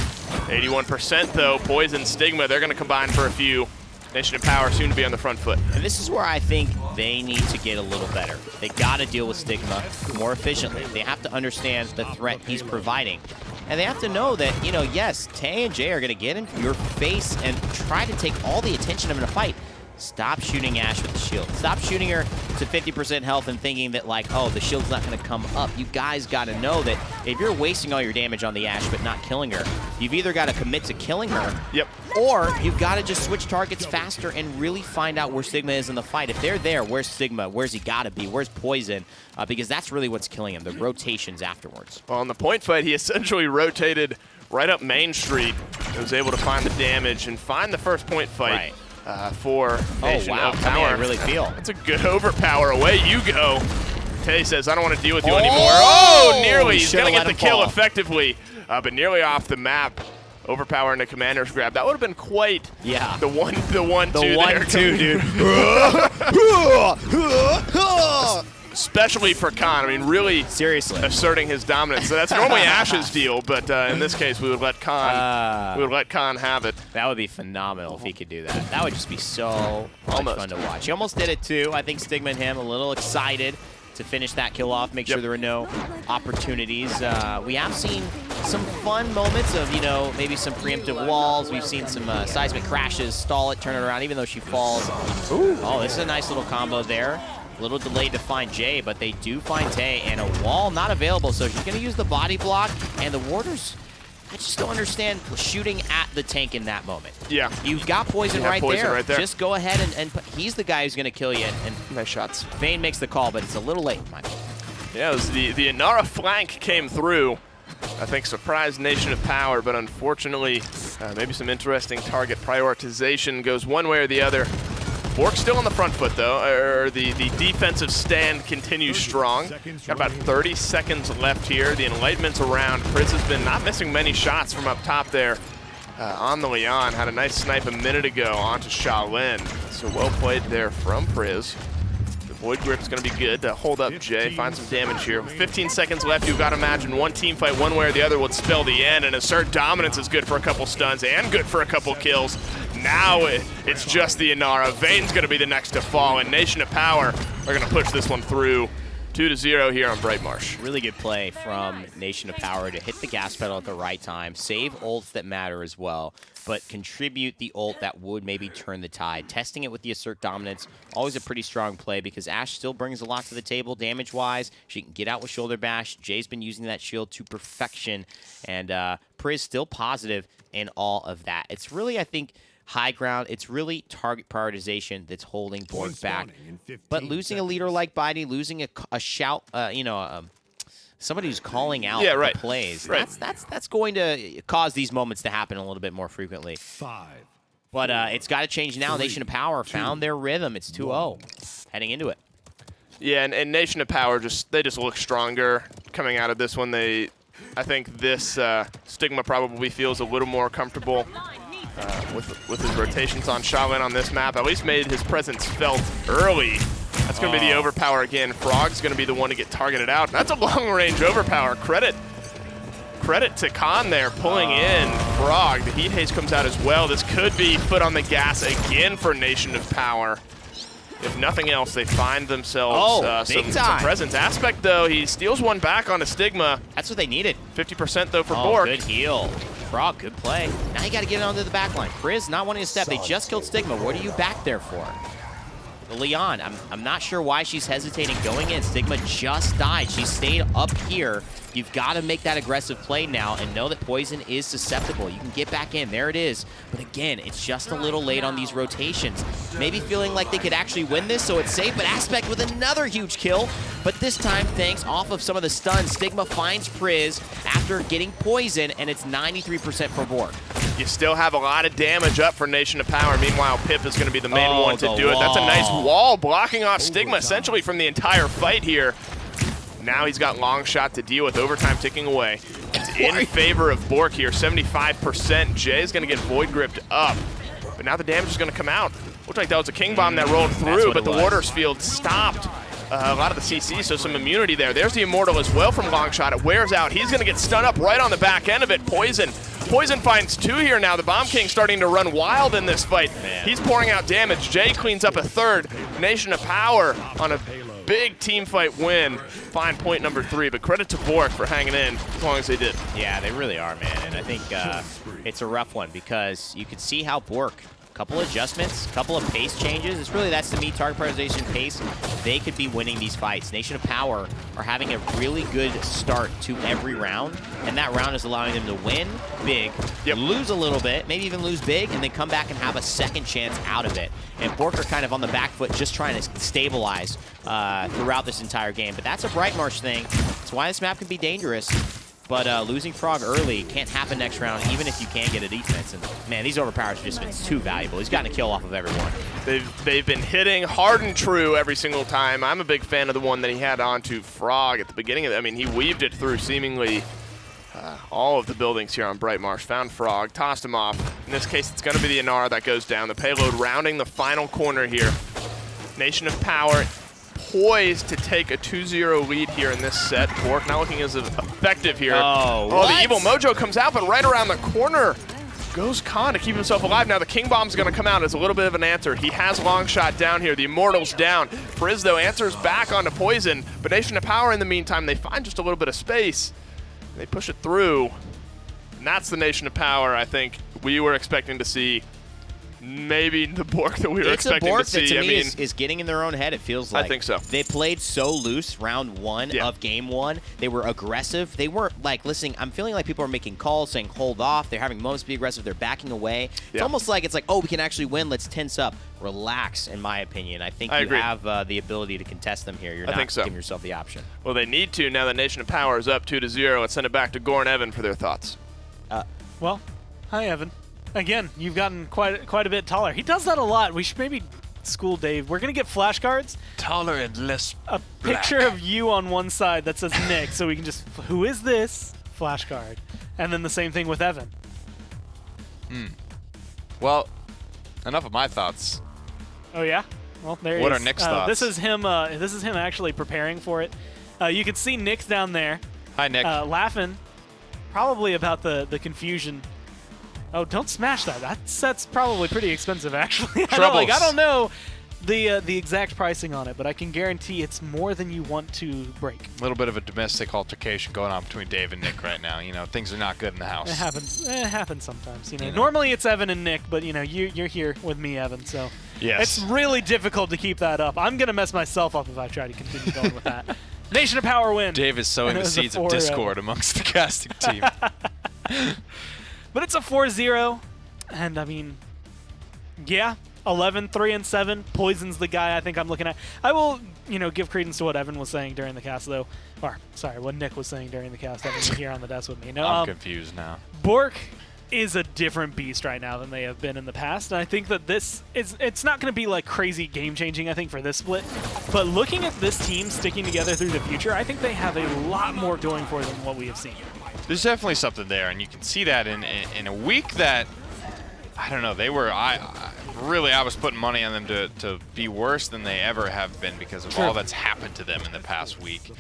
81% though, Poison, Stigma, they're going to combine for a few. Nation of Power soon to be on the front foot. And this is where I think they need to get a little better. They got to deal with Stigma more efficiently. They have to understand the threat he's providing. And they have to know that, yes, Tay and Jay are going to get in your face and try to take all the attention of him in a fight. Stop shooting Ashe with the shield. Stop shooting her to 50% health and thinking that, like, oh, the shield's not going to come up. You guys got to know that if you're wasting all your damage on the Ashe but not killing her, you've either got to commit to killing her, Yep. or you've got to just switch targets faster and really find out where Stigma is in the fight. If they're there, where's Stigma? Where's he got to be? Where's Poison? Because that's really what's killing him, the rotations afterwards. Well, in the point fight, he essentially rotated right up Main Street and was able to find the damage and find the first point fight. For Nation of Power. I really feel. That's a good overpower. Away you go. Tay says, I don't want to deal with you anymore. Oh, nearly. He's going to get the kill effectively, but nearly off the map. Overpower and the commander's grab. That would have been quite the one, two, dude. Especially for Khan. I mean, really seriously asserting his dominance. So that's normally Ashe's deal, but in this case, we would let Khan. We would let Khan have it. That would be phenomenal if he could do that. That would just be so much fun to watch. He almost did it too. I think Stigma and him a little excited to finish that kill off, make sure there were no opportunities. We have seen some fun moments of, maybe some preemptive walls. We've seen some seismic crashes, stall it, turn it around, even though she falls. Ooh. Oh, this is a nice little combo there. A little delayed to find Jay, but they do find Tay, and a wall not available, so she's going to use the body block, and the warders, I just don't understand shooting at the tank in that moment. Yeah. You've got Poison, right there. Just go ahead and he's the guy who's going to kill you. And nice shots. Vayne makes the call, but it's a little late, Michael. Yeah, it was the Inara flank came through. I think surprised Nation of Power, but unfortunately, maybe some interesting target prioritization goes one way or the other. BOORK still on the front foot, though. The defensive stand continues strong. Got about 30 seconds left here. The Enlightenment's around. Priz has been not missing many shots from up top there on the Leon. Had a nice snipe a minute ago onto Shaolin. So well played there from Priz. The Void Grip's going to be good to hold up Jay, find some damage here. 15 seconds left. You've got to imagine one team fight one way or the other would spell the end, and assert dominance is good for a couple stuns and good for a couple kills. Now it's just the Inara. Vayne's going to be the next to fall, and Nation of Power are going to push this one through 2-0 here on Bright Marsh. Really good play from Nation of Power to hit the gas pedal at the right time, save ults that matter as well, but contribute the ult that would maybe turn the tide. Testing it with the assert dominance, always a pretty strong play because Ashe still brings a lot to the table damage-wise. She can get out with shoulder bash. Jay's been using that shield to perfection, and Priz still positive in all of that. It's really, I think, high ground. It's really target prioritization that's holding BOORK back. But losing a leader like Bidey, losing a shout, somebody who's calling out the plays, that's going to cause these moments to happen a little bit more frequently. But it's got to change now. Nation of Power found their rhythm. It's 2-0 heading into it. Yeah, and Nation of Power they just look stronger coming out of this one. I think this Stigma probably feels a little more comfortable with his rotations on Shaolin on this map. At least made his presence felt early. That's going to be the overpower again. Frog's going to be the one to get targeted out. That's a long-range overpower. Credit to Khan there pulling in Frog. The heat haze comes out as well. This could be foot on the gas again for Nation of Power. If nothing else, they find themselves some presence. Aspect, though, he steals one back on a Stigma. That's what they needed. 50% though for BOORK. Good heal. Frog, good play. Now you got to get it onto the back line. Priz not wanting to step. They just killed Stigma. What are you back there for? The Leon, I'm not sure why she's hesitating going in. Stigma just died. She stayed up here. You've got to make that aggressive play now and know that Poison is susceptible. You can get back in. There it is. But again, it's just a little late on these rotations. Maybe feeling like they could actually win this, so it's safe. But Aspect with another huge kill. But this time, thanks off of some of the stuns, Stigma finds Priz after getting Poison, and it's 93% for BOORK. You still have a lot of damage up for Nation of Power. Meanwhile, Pip is going to be the main one to do it. That's a nice wall blocking off Stigma essentially from the entire fight here. Now he's got long shot to deal with, overtime ticking away. It's in favor of BOORK here, 75%. Jay's going to get Void Gripped up, but now the damage is going to come out. Looked like that was a King Bomb that rolled through, but the Warders field stopped a lot of the CC, so some immunity there. There's the Immortal as well from long shot. It wears out. He's going to get stun up right on the back end of it. Poison finds two here now. The Bomb King starting to run wild in this fight. He's pouring out damage. Jay cleans up a third. Nation of Power on a big team fight win. Fine point number 3, but credit to BOORK for hanging in as long as they did. Yeah, they really are, man. And I think it's a rough one because you could see how BOORK couple adjustments, couple of pace changes. It's really, that's to me, target prioritization, pace. They could be winning these fights. Nation of Power are having a really good start to every round, and that round is allowing them to win big, lose a little bit, maybe even lose big, and then come back and have a second chance out of it. And BOORK are kind of on the back foot, just trying to stabilize throughout this entire game. But that's a Brightmarsh thing. That's why this map can be dangerous. But losing Frog early can't happen next round, even if you can get a defense. And man, these overpowers have just been too valuable. He's gotten a kill off of everyone. They've been hitting hard and true every single time. I'm a big fan of the one that he had onto Frog at the beginning of it. I mean, he weaved it through seemingly all of the buildings here on Brightmarsh. Found Frog, tossed him off. In this case, it's going to be the Inara that goes down. The payload rounding the final corner here. Nation of Power poised to take a 2-0 lead here in this set. BOORK not looking as effective here. The Evil Mojo comes out, but right around the corner goes Khan to keep himself alive. Now the King Bomb's going to come out as a little bit of an answer. He has long shot down here. The Immortal's down. Frizz, though, answers back onto Poison, but Nation of Power in the meantime, they find just a little bit of space. They push it through, and that's the Nation of Power I think we were expecting to see. Maybe the BOORK that we were expecting to see. It's a BOORK that to me is getting in their own head, it feels like. I think so. They played so loose round one of game one. They were aggressive. They weren't like, listen, I'm feeling like people are making calls saying hold off. They're having moments to be aggressive. They're backing away. It's almost like it's like, oh, we can actually win. Let's tense up. Relax, in my opinion. I think you have the ability to contest them here. You're not giving yourself the option. Well, they need to now that Nation of Power is up 2-0. Let's send it back to Gore and Evan for their thoughts. Well, hi, Evan. Again, you've gotten quite a bit taller. He does that a lot. We should maybe school Dave. We're going to get flashcards. Taller and less A picture of you on one side that says Nick, so we can just, who is this? Flashcard. And then the same thing with Evan. Well, enough of my thoughts. Oh, yeah? Well, there he is. What are Nick's thoughts? This is him actually preparing for it. You can see Nick down there. Hi, Nick. Laughing, probably about the confusion. Oh, don't smash that. That set's probably pretty expensive, actually. I don't know the exact pricing on it, but I can guarantee it's more than you want to break. A little bit of a domestic altercation going on between Dave and Nick right now. You know, things are not good in the house. It happens. It happens sometimes. You know, normally it's Evan and Nick, but you know, you're here with me, Evan. So it's really difficult to keep that up. I'm gonna mess myself up if I try to continue going with that. Nation of Power win. Dave is sowing the seeds of discord amongst the casting team. But it's a 4-0, and I mean, yeah, 11-3-7. Poison's the guy I think I'm looking at. I will, give credence to what Evan was saying during the cast, though. Or, sorry, what Nick was saying during the cast. Evan's here on the desk with me. No, I'm confused now. BOORK is a different beast right now than they have been in the past, and I think that it's not going to be like crazy game-changing, I think, for this split. But looking at this team sticking together through the future, I think they have a lot more going for them than what we have seen. There's definitely something there, and you can see that in a week that, I don't know, they were, I was putting money on them to be worse than they ever have been because of all that's happened to them in the past week.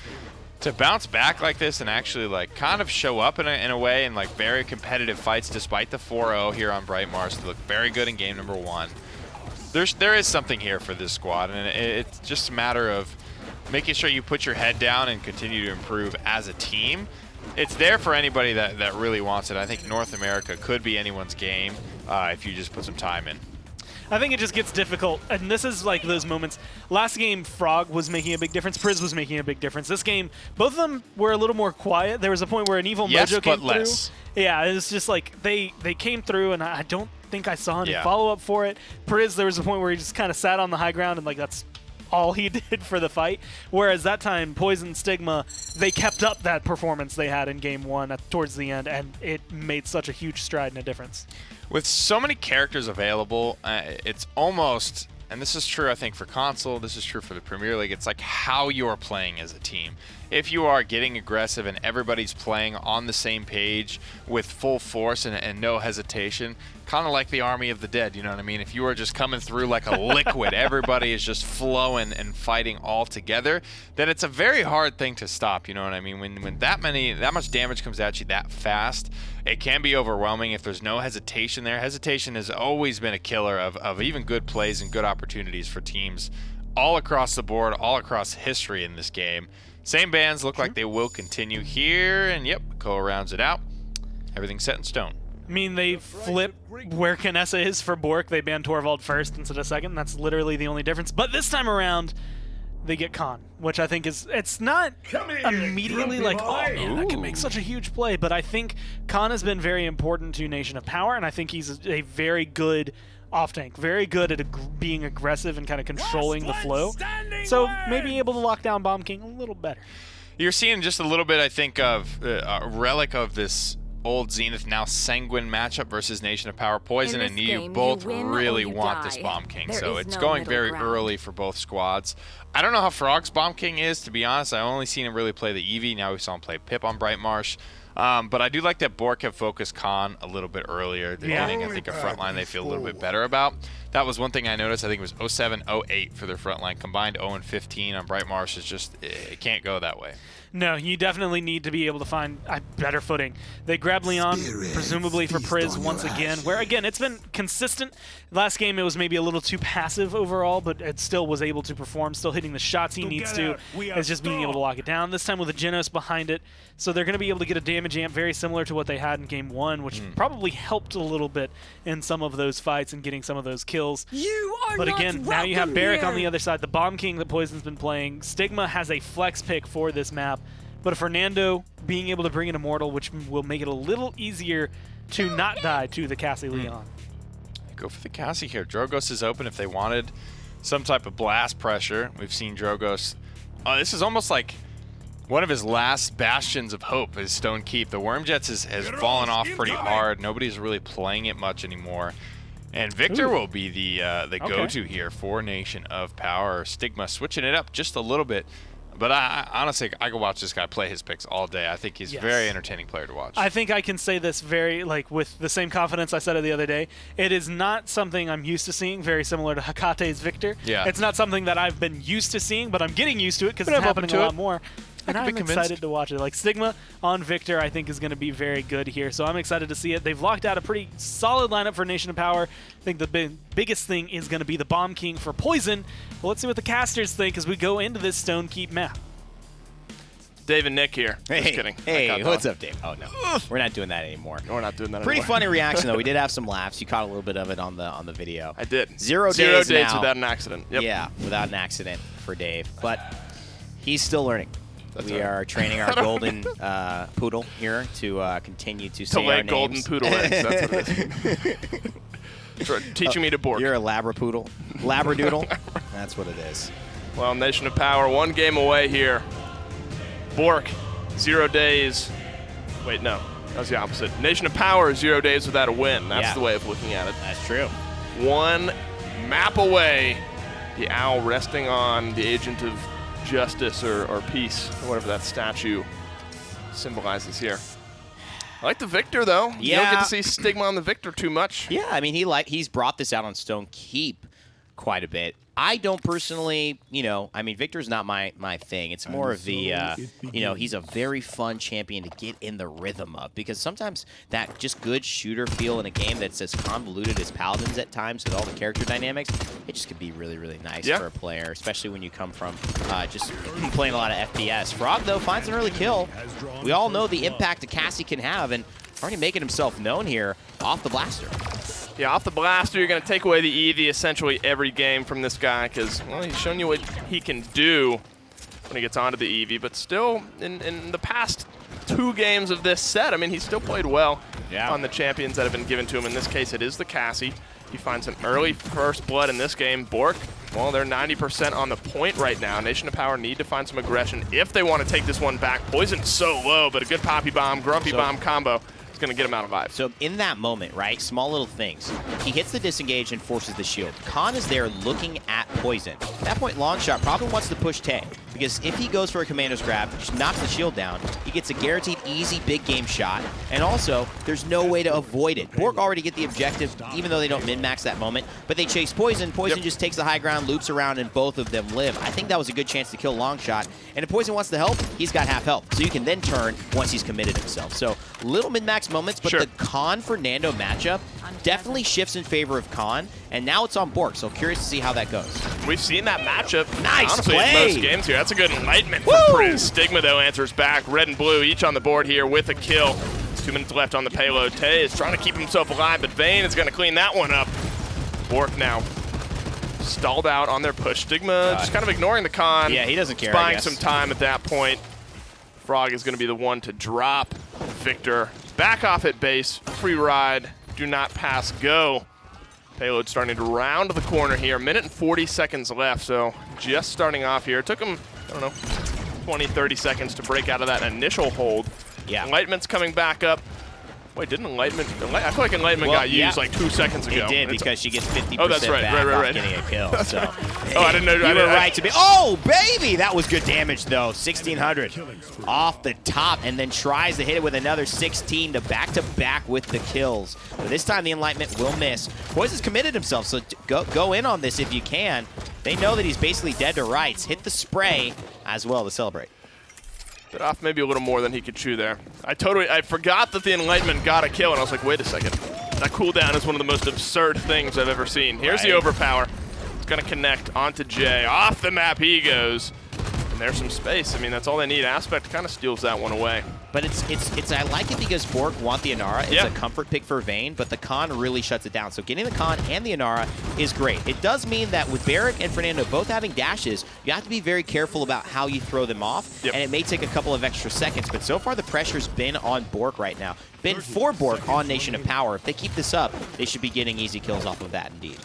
To bounce back like this and actually like kind of show up in a way in like very competitive fights despite the 4-0 here on Brightmarsh, they look very good in game number one. There is something here for this squad, and it's just a matter of making sure you put your head down and continue to improve as a team. It's there for anybody that really wants it. I think North America could be anyone's game if you just put some time in. I think it just gets difficult, and this is like those moments. Last game, Frog was making a big difference. Priz was making a big difference. This game, both of them were a little more quiet. There was a point where an Evil Mojo came through. Less. Yeah, it was just like they came through, and I don't think I saw any follow-up for it. Priz, there was a point where he just kind of sat on the high ground, and like that's all he did for the fight. Whereas that time, Poison, Stigma, they kept up that performance they had in game one towards the end, and it made such a huge stride and a difference. With so many characters available, it's almost, and this is true I think for console, this is true for the Premier League, it's like how you're playing as a team. If you are getting aggressive and everybody's playing on the same page with full force and no hesitation, kind of like the Army of the Dead, you know what I mean? If you are just coming through like a liquid, everybody is just flowing and fighting all together, then it's a very hard thing to stop, you know what I mean? When that much damage comes at you that fast, it can be overwhelming if there's no hesitation there. Hesitation has always been a killer of even good plays and good opportunities for teams all across the board, all across history in this game. Same bands look like they will continue here, and yep, Koa rounds it out. Everything's set in stone. mean, they flip where Knessa is for BOORK. They ban Torvald first instead of second. That's literally the only difference. But this time around, they get Khan, which I think is, it's not immediately like, oh man, that can make such a huge play. But I think Khan has been very important to Nation of Power, and I think he's a very good off-tank, very good at being aggressive and kind of controlling the flow. So maybe able to lock down Bomb King a little better. You're seeing just a little bit, I think, of a relic of this old Zenith, now Sanguine matchup versus Nation of Power. Poison and you both really want this Bomb King, so it's going very early for both squads. I don't know how Frog's Bomb King is, to be honest. I only seen him really play the Eevee. Now we saw him play Pip on Bright Marsh. But I do like that BOORK have focused Khan a little bit earlier. They're getting, I think, a front line they feel a little bit better about. That was one thing I noticed. I think it was 07, 08 for their front line. Combined 0 and 15 on Bright Marsh is just, it can't go that way. No, you definitely need to be able to find a better footing. They grab Leon, presumably for Priz once again, where again, it's been consistent. Last game it was maybe a little too passive overall, but it still was able to perform, still hitting the shots he needs to. It's just being able to lock it down. This time with a Genos behind it, so they're going to be able to get a damage amp very similar to what they had in game 1, which probably helped a little bit in some of those fights and getting some of those kills. But again, now you have Barrack on the other side, the Bomb King that Poison's been playing. Stigma has a flex pick for this map. But Fernando being able to bring in Immortal, which will make it a little easier to not die to the Cassie Leon. Go for the Cassie here. Drogos is open if they wanted some type of blast pressure. We've seen Drogos. This is almost like one of his last bastions of hope is Stone Keep. The Wormjets has fallen off pretty hard. Nobody's really playing it much anymore. And Victor will be the go-to here for Nation of Power. Stigma switching it up just a little bit. But I honestly, I could watch this guy play his picks all day. I think he's a very entertaining player to watch. I think I can say this very, with the same confidence I said it the other day. It is not something I'm used to seeing, very similar to Hakate's Victor. Yeah. It's not something that I've been used to seeing, but I'm getting used to it because it's happening a lot more. And I'm excited to watch it. Like, Stigma on Victor, I think, is going to be very good here. So I'm excited to see it. They've locked out a pretty solid lineup for Nation of Power. I think the biggest thing is going to be the Bomb King for Poison. Well, let's see what the casters think as we go into this Stone Keep map. Dave and Nick here. Just kidding. Hey, what's up, Dave? Oh, no. We're not doing that anymore. We're not doing that Pretty anymore. funny reaction, though. We did have some laughs. You caught a little bit of it on the video. I did. Zero days now. without an accident. Yep. Yeah, without an accident for Dave. But he's still learning. We are training our golden poodle here to continue to say our names. golden poodle eggs. That's what it is. Teaching me to BOORK. You're a labrapoodle. Labradoodle. That's what it is. Well, Nation of Power, 1 game away here. BOORK, 0 days. Wait, no. That was the opposite. Nation of Power, 0 days without a win. That's the way of looking at it. That's true. 1 map away. The owl resting on the agent of justice or peace, or whatever that statue symbolizes here. I like the Victor, though. Yeah. You don't get to see Stigma on the Victor too much. Yeah, I mean, he's brought this out on Stone Keep quite a bit. I don't personally, I mean, Victor's not my thing. It's more of the, he's a very fun champion to get in the rhythm of, because sometimes that just good shooter feel in a game that's as convoluted as Paladins at times with all the character dynamics, it just could be really, really nice for a player, especially when you come from just playing a lot of FPS. Frog, though, finds an early kill. We all know the impact a Cassie can have, and already making himself known here off the blaster. Yeah, off the blaster, you're going to take away the Eevee essentially every game from this guy because, well, he's shown you what he can do when he gets onto the Eevee. But still, in the past 2 games of this set, I mean, he's still played well on the champions that have been given to him. In this case, it is the Cassie. He finds an early first blood in this game. BOORK, well, they're 90% on the point right now. Nation of Power need to find some aggression if they want to take this one back. Poison's so low, but a good Poppy Bomb, Grumpy Bomb combo is going to get him out alive. So in that moment, right, small little things. He hits the disengage and forces the shield. Khan is there looking at Poison. At that point, Longshot probably wants to push Tay, because if he goes for a commander's grab, just knocks the shield down, he gets a guaranteed easy big game shot, and also, there's no way to avoid it. BOORK already get the objective, even though they don't min-max that moment, but they chase Poison. Poison just takes the high ground, loops around, and both of them live. I think that was a good chance to kill Longshot, and if Poison wants to help, he's got half health, so you can then turn once he's committed himself. So, little min-max moments, but the Khan-Fernando matchup definitely shifts in favor of Khan, and now it's on BOORK, so curious to see how that goes. We've seen that matchup, Nice honestly, play. in most games here. That's a good enlightenment from Priz. Stigma, though, answers back. Red and blue each on the board here with a kill. 2 minutes left on the payload. Tay is trying to keep himself alive, but Vayne is going to clean that one up. BOORK now stalled out on their push. Stigma just kind of ignoring the con. Yeah, he doesn't care, Buying some time at that point. Frog is going to be the one to drop Victor. Back off at base. Free ride. Do not pass. Go. Payload starting to round the corner here. 1 minute and 40 seconds left, so just starting off here. It took him, I don't know, 20, 30 seconds to break out of that initial hold. Yeah. Enlightenment's coming back up. Wait, didn't Enlightenment? I feel like Enlightenment got used like 2 seconds ago. It did, because she gets 50% oh, that's right, back right. off getting a kill. So. Oh, I didn't know. You were right to be. Oh, baby! That was good damage, though. 1,600 off the top, and then tries to hit it with another 16 to back-to-back with the kills. But this time, the Enlightenment will miss. Poison's committed himself, so go in on this if you can. They know that he's basically dead to rights. Hit the spray as well to celebrate. Bit off maybe a little more than he could chew there. I forgot that the Enlightenment got a kill, and I was like, wait a second. That cooldown is one of the most absurd things I've ever seen. Here's the overpower. It's going to connect onto Jay. Off the map he goes. And there's some space. I mean, that's all they need. Aspect kind of steals that one away. But I like it because BOORK want the Inara. It's a comfort pick for Vayne, but the con really shuts it down. So getting the con and the Inara is great. It does mean that with Barrick and Fernando both having dashes, you have to be very careful about how you throw them off, and it may take a couple of extra seconds. But so far, the pressure's been on BOORK right now. Been for BOORK on Nation of Power. If they keep this up, they should be getting easy kills off of that, indeed.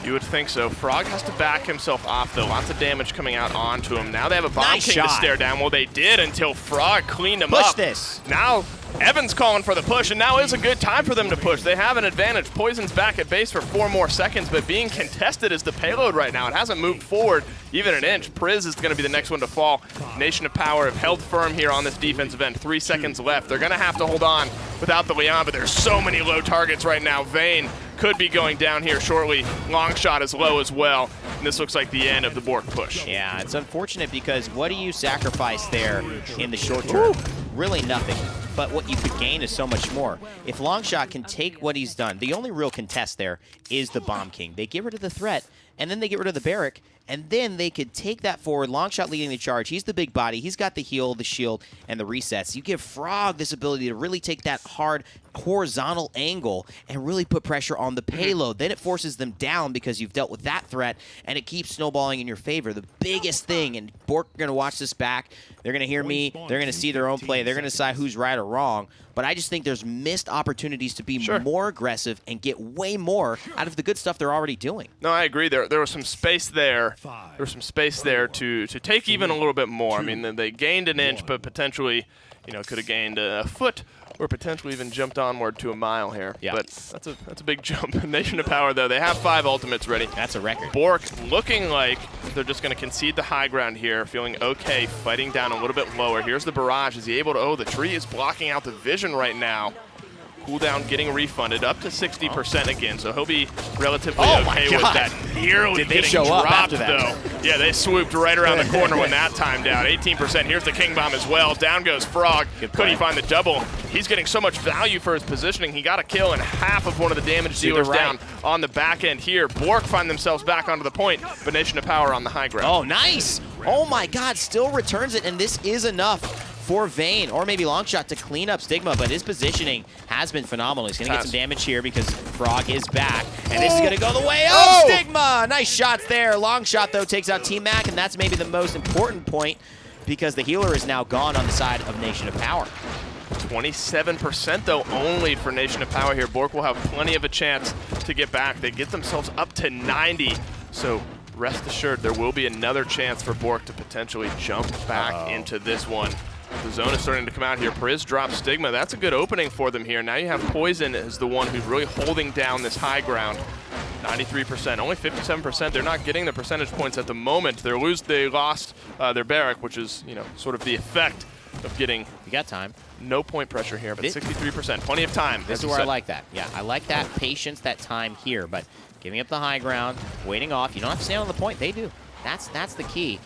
You would think so. Frog has to back himself off, though. Lots of damage coming out onto him. Now they have a Bomb King to stare down. Well, they did until Frog cleaned him up. Push this. Now Evan's calling for the push, and now is a good time for them to push. They have an advantage. Poison's back at base for 4 more seconds, but being contested is the payload right now. It hasn't moved forward even an inch. Priz is going to be the next one to fall. Nation of Power have held firm here on this defensive end. 3 seconds left. They're going to have to hold on without the Leon, but there's so many low targets right now. Vayne could be going down here shortly. Long shot is low as well. And this looks like the end of the BOORK push. Yeah, it's unfortunate because what do you sacrifice there in the short term? Really nothing. But what you could gain is so much more. If Longshot can take what he's done, the only real contest there is the Bomb King. They get rid of the threat, and then they get rid of the Barrack, and then they could take that forward. Longshot leading the charge. He's the big body. He's got the heal, the shield, and the resets. You give Frog this ability to really take that hard horizontal angle and really put pressure on the payload. Then it forces them down because you've dealt with that threat, and it keeps snowballing in your favor. The biggest thing, and BOORK are going to watch this back. They're going to hear me. They're going to see their own play. They're going to decide who's right or wrong. But I just think there's missed opportunities to be more aggressive and get way more out of the good stuff they're already doing. No, I agree. There was some space there. There was some space there to take even a little bit more. I mean, they gained an inch, but potentially, could have gained a foot or potentially even jumped onward to a mile here. Yeah. But that's a big jump. Nation of Power, though, they have 5 ultimates ready. That's a record. BOORK looking like they're just going to concede the high ground here, feeling okay, fighting down a little bit lower. Here's the barrage. Is he able to? Oh, the tree is blocking out the vision right now. Cooldown getting refunded up to 60% again, so he'll be relatively okay with that. Nearly getting dropped, though. Yeah, they swooped right around the corner when that timed out. 18%. Here's the King Bomb as well. Down goes Frog. Could he find the double? He's getting so much value for his positioning. He got a kill and half of one of the damage dealers down on the back end here. BOORK find themselves back onto the point, but Nation of Power on the high ground. Oh, nice. Oh, my God. Still returns it, and this is enough for Vayne, or maybe Longshot, to clean up Stigma, but his positioning has been phenomenal. He's going to get some damage here because Frog is back, and this is going to go the way of Stigma. Nice shots there. Longshot, though, takes out Team Mac, and that's maybe the most important point because the healer is now gone on the side of Nation of Power. 27% though only for Nation of Power here. BOORK will have plenty of a chance to get back. They get themselves up to 90, so rest assured there will be another chance for BOORK to potentially jump back into this one. The zone is starting to come out here. Priz drops Stigma. That's a good opening for them here. Now you have Poison as the one who's really holding down this high ground. 93%, only 57%. They're not getting the percentage points at the moment. They lost their Barrack, which is, sort of the effect of getting. You got time. No point pressure here, but 63%. Plenty of time. This is where I like that. Yeah, I like that patience, that time here, but giving up the high ground, waiting off. You don't have to stand on the point. They do. That's the key.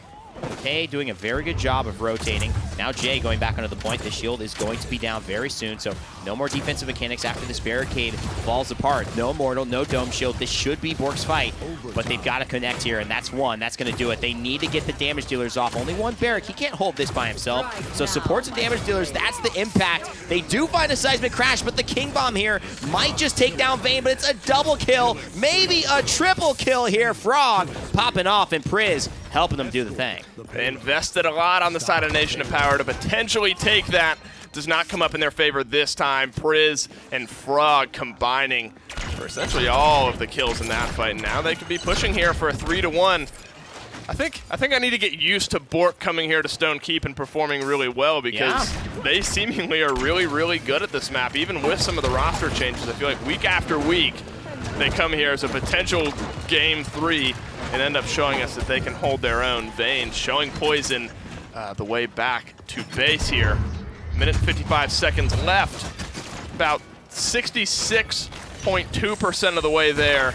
Tay doing a very good job of rotating. Now Jay going back onto the point. The shield is going to be down very soon, so no more defensive mechanics after this barricade falls apart. No mortal, no dome shield. This should be BOORK's fight, but they've got to connect here, and that's one. That's going to do it. They need to get the damage dealers off. Only one barrack. He can't hold this by himself, so supports and damage dealers, that's the impact. They do find a seismic crash, but the King Bomb here might just take down Vayne, but it's a double kill, maybe a triple kill here. Frog popping off, and Priz helping them do the thing. They invested a lot on the side of Nation of Power to potentially take that. Does not come up in their favor this time. Priz and Frog combining for essentially all of the kills in that fight. Now they could be pushing here for a 3-1. I think I need to get used to BOORK coming here to Stone Keep and performing really well, because they seemingly are really, really good at this map, even with some of the roster changes. I feel like week after week, they come here as a potential game 3 and end up showing us that they can hold their own. Vayne showing Poison the way back to base here. Minute and 55 seconds left. About 66.2% of the way there.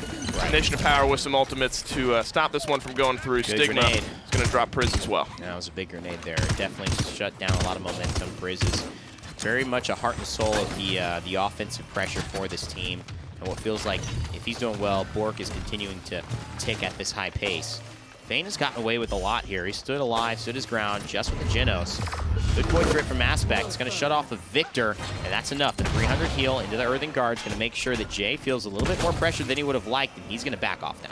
Nation of Power with some ultimates to stop this one from going through. Good Stigma grenade. is going to drop Priz as well. That was a big grenade there. Definitely shut down a lot of momentum. Priz is very much a heart and soul of the offensive pressure for this team. And what feels like, if he's doing well, BOORK is continuing to tick at this high pace. Vayne has gotten away with a lot here. He stood alive, stood his ground just with the Genos. Good point grit from Aspect. It's going to shut off the Victor, and that's enough. The 300 heal into the Earthen Guard is going to make sure that Jay feels a little bit more pressure than he would have liked, and he's going to back off now.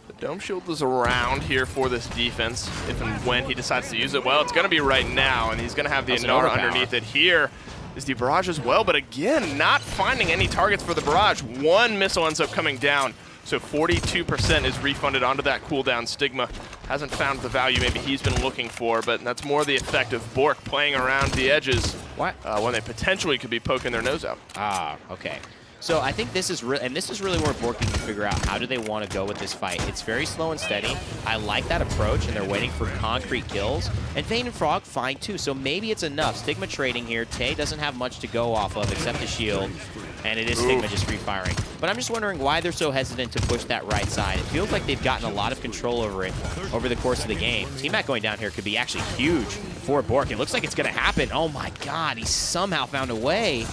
The Dome Shield is around here for this defense. If and when he decides to use it, well, it's going to be right now, and he's going to have the Inora underneath it. Here is the barrage as well, but again, not finding any targets for the barrage. One missile ends up coming down, so 42% is refunded onto that cooldown. Stigma hasn't found the value maybe he's been looking for, but that's more the effect of BOORK playing around the edges when they potentially could be poking their nose out. Ah, okay. So I think this is really where BOORK can figure out how do they want to go with this fight. It's very slow and steady. I like that approach, and they're waiting for concrete kills. And Vayne and Frog fine too, so maybe it's enough. Stigma trading here. Tay doesn't have much to go off of except the shield, and it is Stigma just free firing. But I'm just wondering why they're so hesitant to push that right side. It feels like they've gotten a lot of control over it over the course of the game. T-Mac going down here could be actually huge for BOORK. It looks like it's going to happen. Oh my God, he somehow found a way.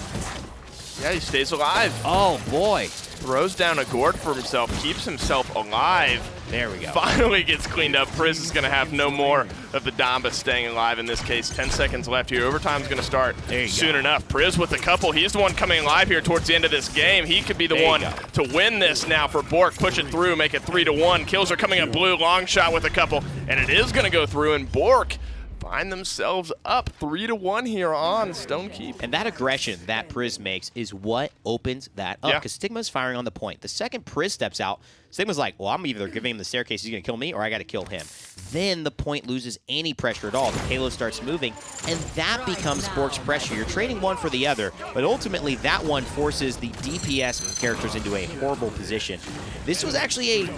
Yeah, he stays alive. Oh boy. Throws down a gourd for himself, keeps himself alive. There we go. Finally gets cleaned up. Priz is going to have no more of the Damba staying alive in this case. 10 seconds left here. Overtime's going to start soon enough. Priz with a couple. He's the one coming alive here towards the end of this game. He could be the one to win this now for BOORK. Push it through, make it 3-1. Kills are coming up blue. Long shot with a couple. And it is going to go through, and BOORK find themselves up 3-1 here on Stone Keep. And that aggression that Priz makes is what opens that up, because Stigma's firing on the point. The second Priz steps out, Stigma's like, well, I'm either giving him the staircase, he's going to kill me, or I got to kill him. Then the point loses any pressure at all. The payload starts moving, and that becomes BOORK's pressure. You're trading one for the other, but ultimately that one forces the DPS characters into a horrible position. This was actually a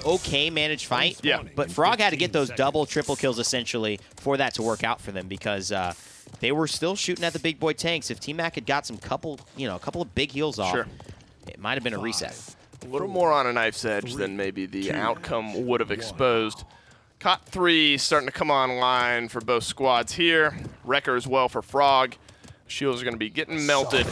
okay managed fight, but Frog had to get those double, triple kills essentially for that to work out for them, because they were still shooting at the big boy tanks. If T-Mac had got some a couple of big heals off, it might have been a reset. A little more on a knife's edge than maybe the outcome would have exposed. Cot 3 starting to come online for both squads here. Wrecker as well for Frog. Shields are going to be getting melted.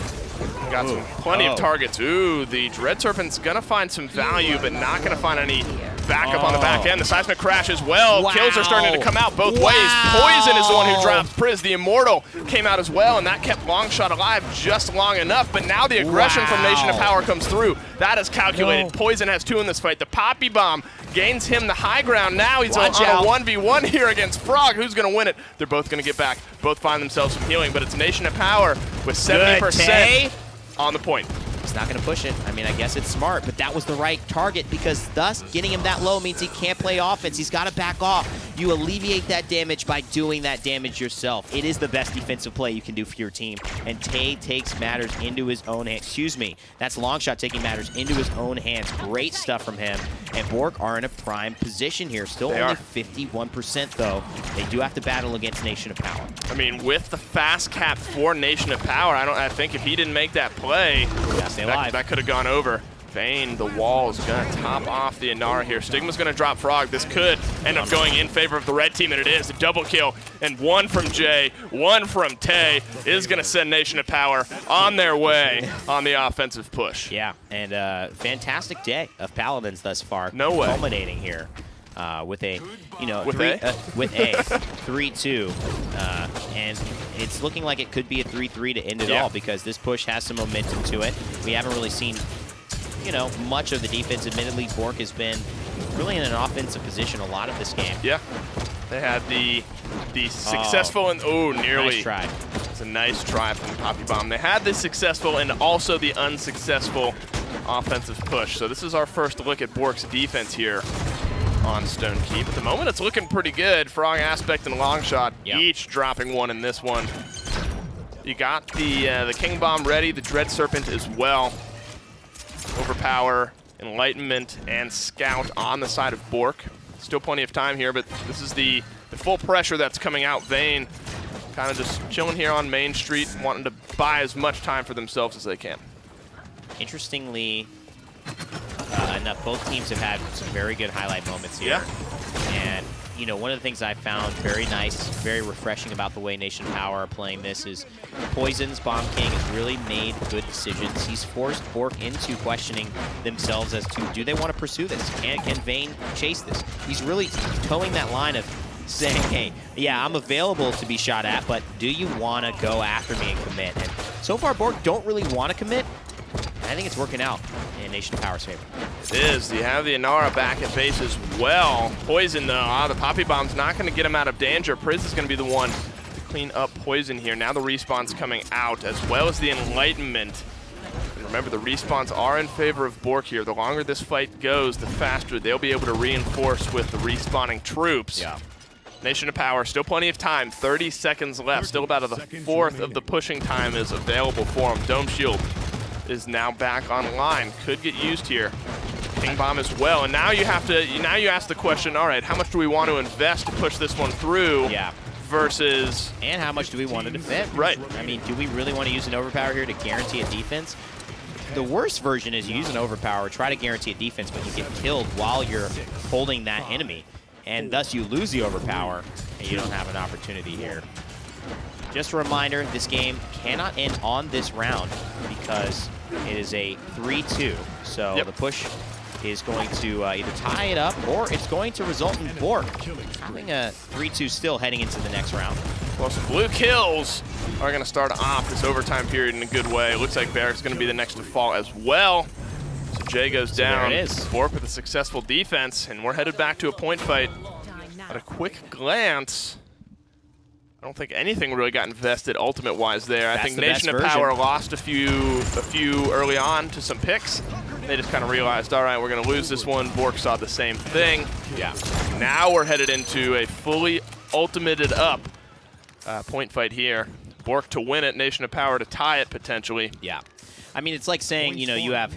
Got plenty of targets. Ooh, the Dread Serpent's going to find some value, but not going to find any backup on the back end. The seismic crash as well. Kills are starting to come out both ways. Poison is the one who drops Priz. The Immortal came out as well, and that kept Longshot alive just long enough. But now the aggression from Nation of Power comes through. That is calculated. Poison has 2 in this fight. The Poppy Bomb gains him the high ground. Now he's on a 1v1 here against Frog. Who's going to win it? They're both going to get back. Both find themselves some healing, but it's Nation of Power with 70% on the point. He's not going to push it. I mean, I guess it's smart, but that was the right target, because thus getting him that low means he can't play offense. He's got to back off. You alleviate that damage by doing that damage yourself. It is the best defensive play you can do for your team, and Tay takes matters into his own hands. Excuse me. That's Longshot taking matters into his own hands. Great stuff from him, and BOORK are in a prime position here. Still only 51%, though. They do have to battle against Nation of Power. I mean, with the fast cap for Nation of Power, I think if he didn't make that play, that could have gone over. Vayne, the wall is going to top off the Inara here. Stigma's going to drop Frog. This could end up going in favor of the red team, and it is. A double kill, and one from Jay, one from Tay is going to send Nation of Power on their way on the offensive push. Yeah, and fantastic day of Paladins thus far. No way. Culminating here with a, With a? with a 3-2, and it's looking like it could be a 3-3 to end it all, because this push has some momentum to it. We haven't really seen, much of the defense. Admittedly, BOORK has been really in an offensive position a lot of this game. Yeah, they had the successful and nearly. Nice try. It's a nice try from Poppy Bomb. They had the successful and also the unsuccessful offensive push. So this is our first look at BOORK's defense here on Stone Keep. At the moment, it's looking pretty good. Frog, Aspect, and Longshot each dropping one in this one. You got the King Bomb ready, the Dread Serpent as well. Overpower, Enlightenment, and Scout on the side of BOORK. Still plenty of time here, but this is the full pressure that's coming out. Vayne kind of just chilling here on Main Street, wanting to buy as much time for themselves as they can. Interestingly enough, both teams have had some very good highlight moments here. Yeah. And, one of the things I found very nice, very refreshing about the way Nation of Power are playing this is Poison's Bomb King has really made good decisions. He's forced BOORK into questioning themselves as to, do they want to pursue this? Can Vayne chase this? He's really towing that line of saying, hey, yeah, I'm available to be shot at, but do you want to go after me and commit? And so far, BOORK don't really want to commit. I think it's working out in Nation of Power's favor. It is. You have the Inara back at base as well. Poison, though. The Poppy Bomb's not going to get him out of danger. Priz is going to be the one to clean up Poison here. Now the respawn's coming out, as well as the Enlightenment. And remember, the respawns are in favor of BOORK here. The longer this fight goes, the faster they'll be able to reinforce with the respawning troops. Yeah. Nation of Power, still plenty of time. 30 seconds left. Still about a fourth of the pushing time is available for him. Dome Shield is now back online. Could get used here. King Bomb as well. And now you have to, now you ask the question, all right, how much do we want to invest to push this one through? Yeah. Versus. And how much do we want to defend? Right. I mean, do we really want to use an overpower here to guarantee a defense? The worst version is you use an overpower, try to guarantee a defense, but you get killed while you're holding that enemy. And thus you lose the overpower, and you don't have an opportunity here. Just a reminder, this game cannot end on this round because it is a 3-2. So the push is going to either tie it up or it's going to result in BOORK having a 3-2 still heading into the next round. Well, some blue kills are going to start off this overtime period in a good way. It looks like Barrick's going to be the next to fall as well. So Jay goes down. There it is. BOORK with a successful defense, and we're headed back to a point fight. At a quick glance, I don't think anything really got invested ultimate-wise there. I think Nation of Power lost a few early on to some picks. They just kind of realized, all right, we're going to lose this one. BOORK saw the same thing. Yeah. Now we're headed into a fully ultimated up point fight here. BOORK to win it, Nation of Power to tie it potentially. Yeah. I mean, it's like saying, you have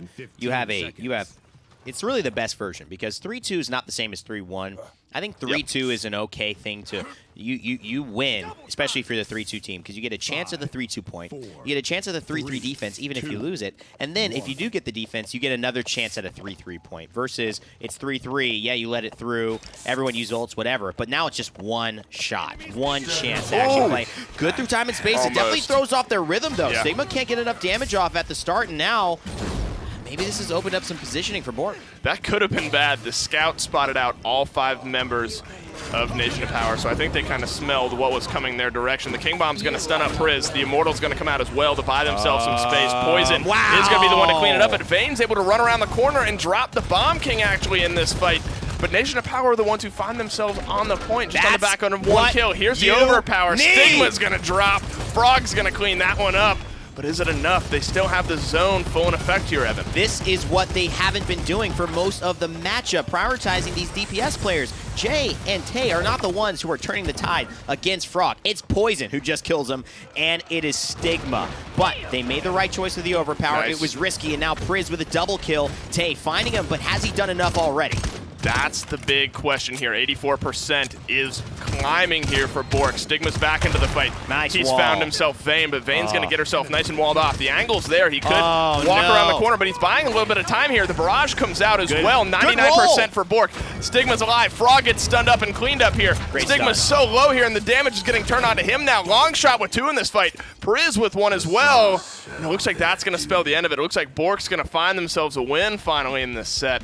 it's really the best version because 3-2 is not the same as 3-1. I think 3-2 is an okay thing to you win, especially if you're the 3-2 team, because you get a chance at the 3-2 point. You get a chance at the 3-3 defense, even if you lose it. And then if you do get the defense, you get another chance at a 3-3 point. Versus it's 3-3, yeah, you let it through, everyone use ults, whatever. But now it's just one shot, one chance to actually play. Good through time and space. Almost. It definitely throws off their rhythm, though. Yeah. Stigma can't get enough damage off at the start, and now maybe this has opened up some positioning for BOORK. That could have been bad. The scout spotted out all 5 members of Nation of Power, so I think they kind of smelled what was coming their direction. The King Bomb's going to stun up Priz. The Immortal's going to come out as well to buy themselves some space. Poison is going to be the one to clean it up, but Vayne's able to run around the corner and drop the Bomb King actually in this fight. But Nation of Power are the ones who find themselves on the point, just on the back under one kill. Here's the overpower. Stigma's going to drop. Frog's going to clean that one up. But is it enough? They still have the zone full in effect here, Evan. This is what they haven't been doing for most of the matchup, prioritizing these DPS players. Jay and Tay are not the ones who are turning the tide against Frog. It's Poison who just kills them, and it is Stigma. But they made the right choice with the overpower. Nice. It was risky, and now Priz with a double kill. Tay finding him, but has he done enough already? That's the big question here. 84% is climbing here for BOORK. Stigma's back into the fight. Nice He's wall. found himself Vayne, but Vayne's going to get herself nice and walled off. The angle's there. He could walk no. around the corner, but he's buying a little bit of time here. The barrage comes out as well. Good 99% for BOORK. Stigma's alive. Frog gets stunned up and cleaned up here. Great Stigma's stun. so low here, and the damage is getting turned onto him now. Long shot with 2 in this fight. Priz with 1 as well. And it looks like that's going to spell the end of it. It looks like BOORK's going to find themselves a win finally in this set.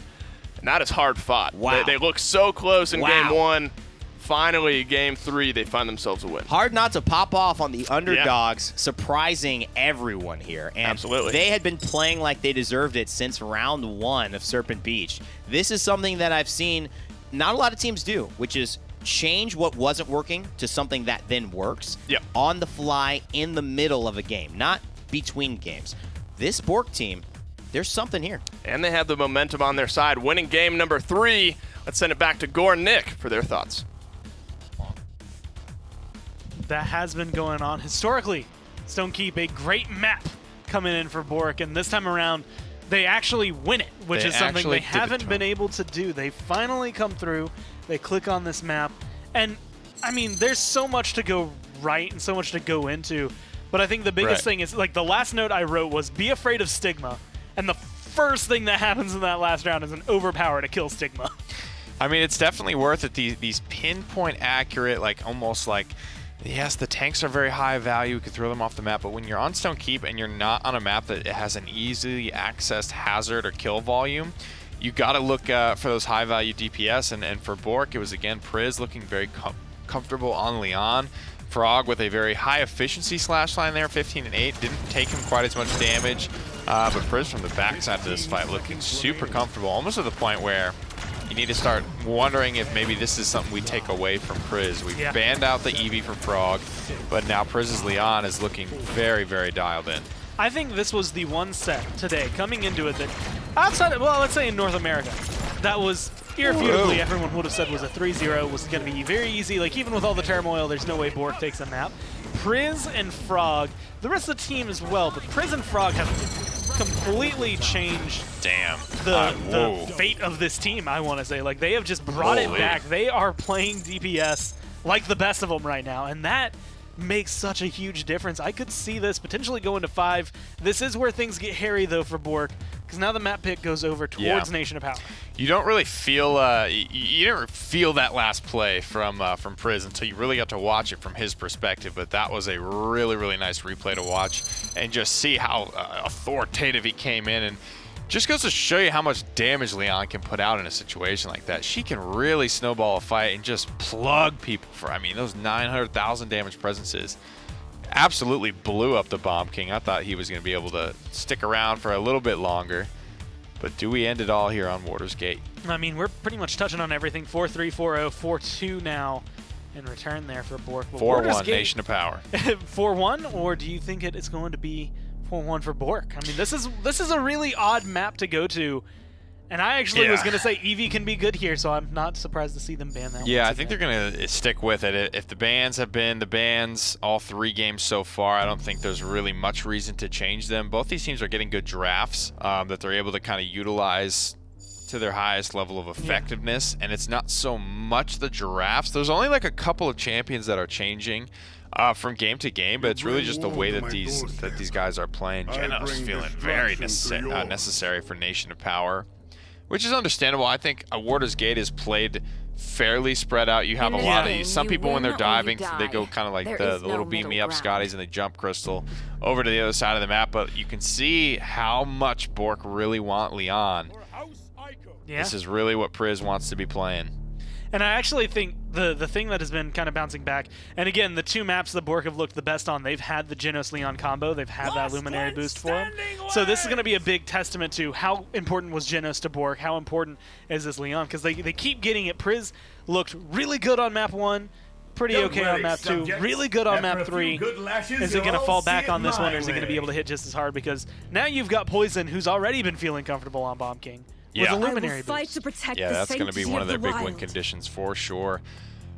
And that is hard fought. Wow. They look so close in Wow. game 1. Finally, game 3, they find themselves a win. Hard not to pop off on the underdogs, surprising everyone here. And Absolutely. they had been playing like they deserved it since round 1 of Serpent Beach. This is something that I've seen not a lot of teams do, which is change what wasn't working to something that then works Yep. on the fly in the middle of a game, not between games. This BOORK team, there's something here. And they have the momentum on their side, winning game number 3. Let's send it back to Gore and Nick for their thoughts. That has been going on historically. Stonekeep, a great map coming in for BOORK, and this time around, they actually win it, which They is something actually they did it haven't to been them. able to do. They finally come through, they click on this map, and I mean, there's so much to go right and so much to go into, but I think the biggest Right. thing is, like, the last note I wrote was, be afraid of Stigma, and the first thing that happens in that last round is an overpower to kill Stigma. I mean, it's definitely worth it. These pinpoint accurate, like almost like, yes, the tanks are very high value. You can throw them off the map, but when you're on Stonekeep and you're not on a map that has an easily accessed hazard or kill volume, you got to look for those high value DPS. And for BOORK, it was again Priz looking very comfortable on Leon. Frog with a very high efficiency slash line there, 15 and 8. Didn't take him quite as much damage, but Priz from the backside of this fight looking super comfortable, almost to the point where you need to start wondering if maybe this is something we take away from Priz. We've banned out the Eevee for Frog, but now Priz's Leon is looking very, very dialed in. I think this was the one set today, coming into it, that outside of, well, let's say in North America, that was irrefutably everyone would have said was a 3-0, was going to be very easy. Like, even with all the turmoil, there's no way BOORK takes a map. Priz and Frog, the rest of the team as well, but Priz and Frog have completely changed the fate of this team, I want to say. Like, they have just brought it back. They are playing DPS like the best of them right now, and that makes such a huge difference. I could see this potentially going to 5. This is where things get hairy, though, for BOORK, because now the map pick goes over towards Nation of Power. You don't really feel you didn't feel that last play from Priz until you really got to watch it from his perspective. But that was a really, really nice replay to watch and just see how authoritative he came in, and just goes to show you how much damage Leon can put out in a situation like that. She can really snowball a fight and just plug people for, I mean, those 900,000 damage presences. Absolutely blew up the Bomb King. I thought he was going to be able to stick around for a little bit longer. But do we end it all here on Warder's Gate? I mean, we're pretty much touching on everything. 4-3, 4-0, 4-2 now in return there for BOORK. 4-1, Nation of Power. 4-1, or do you think it's going to be 4-1 for BOORK? I mean, this is a really odd map to go to, and I actually was going to say Eevee can be good here, so I'm not surprised to see them ban that. Yeah, I think they're going to stick with it. If the bans have been the bans all 3 games so far, I don't think there's really much reason to change them. Both these teams are getting good drafts that they're able to kind of utilize to their highest level of effectiveness, and it's not so much the drafts. There's only like a couple of champions that are changing from game to game, but it's really just the way that these guys are playing. Genos feeling very necessary for Nation of Power, which is understandable. I think a Warder's Gate is played fairly spread out. You have a lot of some people when they're diving, they go kind of like the little beam me up Scotties, and they jump Crystal over to the other side of the map. But you can see how much BOORK really want Leon. Yeah. This is really what Priz wants to be playing. And I actually think the thing that has been kind of bouncing back, and again, the 2 maps that BOORK have looked the best on, they've had the Genos-Leon combo, they've had that Luminary boost for them. So this is going to be a big testament to how important was Genos to BOORK, how important is this Leon, because they keep getting it. Priz looked really good on map 1, pretty okay on map 2, really good on map 3. Is it going to fall back on this one, or is it going to be able to hit just as hard? Because now you've got Poison, who's already been feeling comfortable on Bomb King. Yeah, with a Luminary boost. That's going to be one of their big win conditions for sure.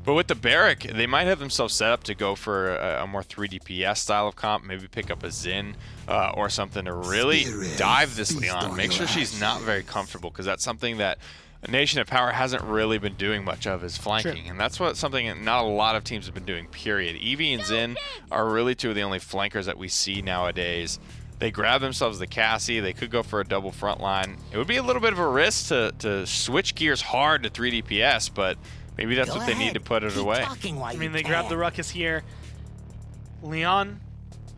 But with the Barrack, they might have themselves set up to go for a more 3 DPS style of comp, maybe pick up a Xin or something to really dive this Leon. Make sure she's not very comfortable, because that's something that Nation of Power hasn't really been doing much of is flanking, and that's something not a lot of teams have been doing, period. Eevee and Xin are really two of the only flankers that we see nowadays. They grab themselves the Cassie. They could go for a double front line. It would be a little bit of a risk to switch gears hard to 3 DPS, but maybe that's what they need to put it away. I mean, they grabbed the Ruckus here. Leon,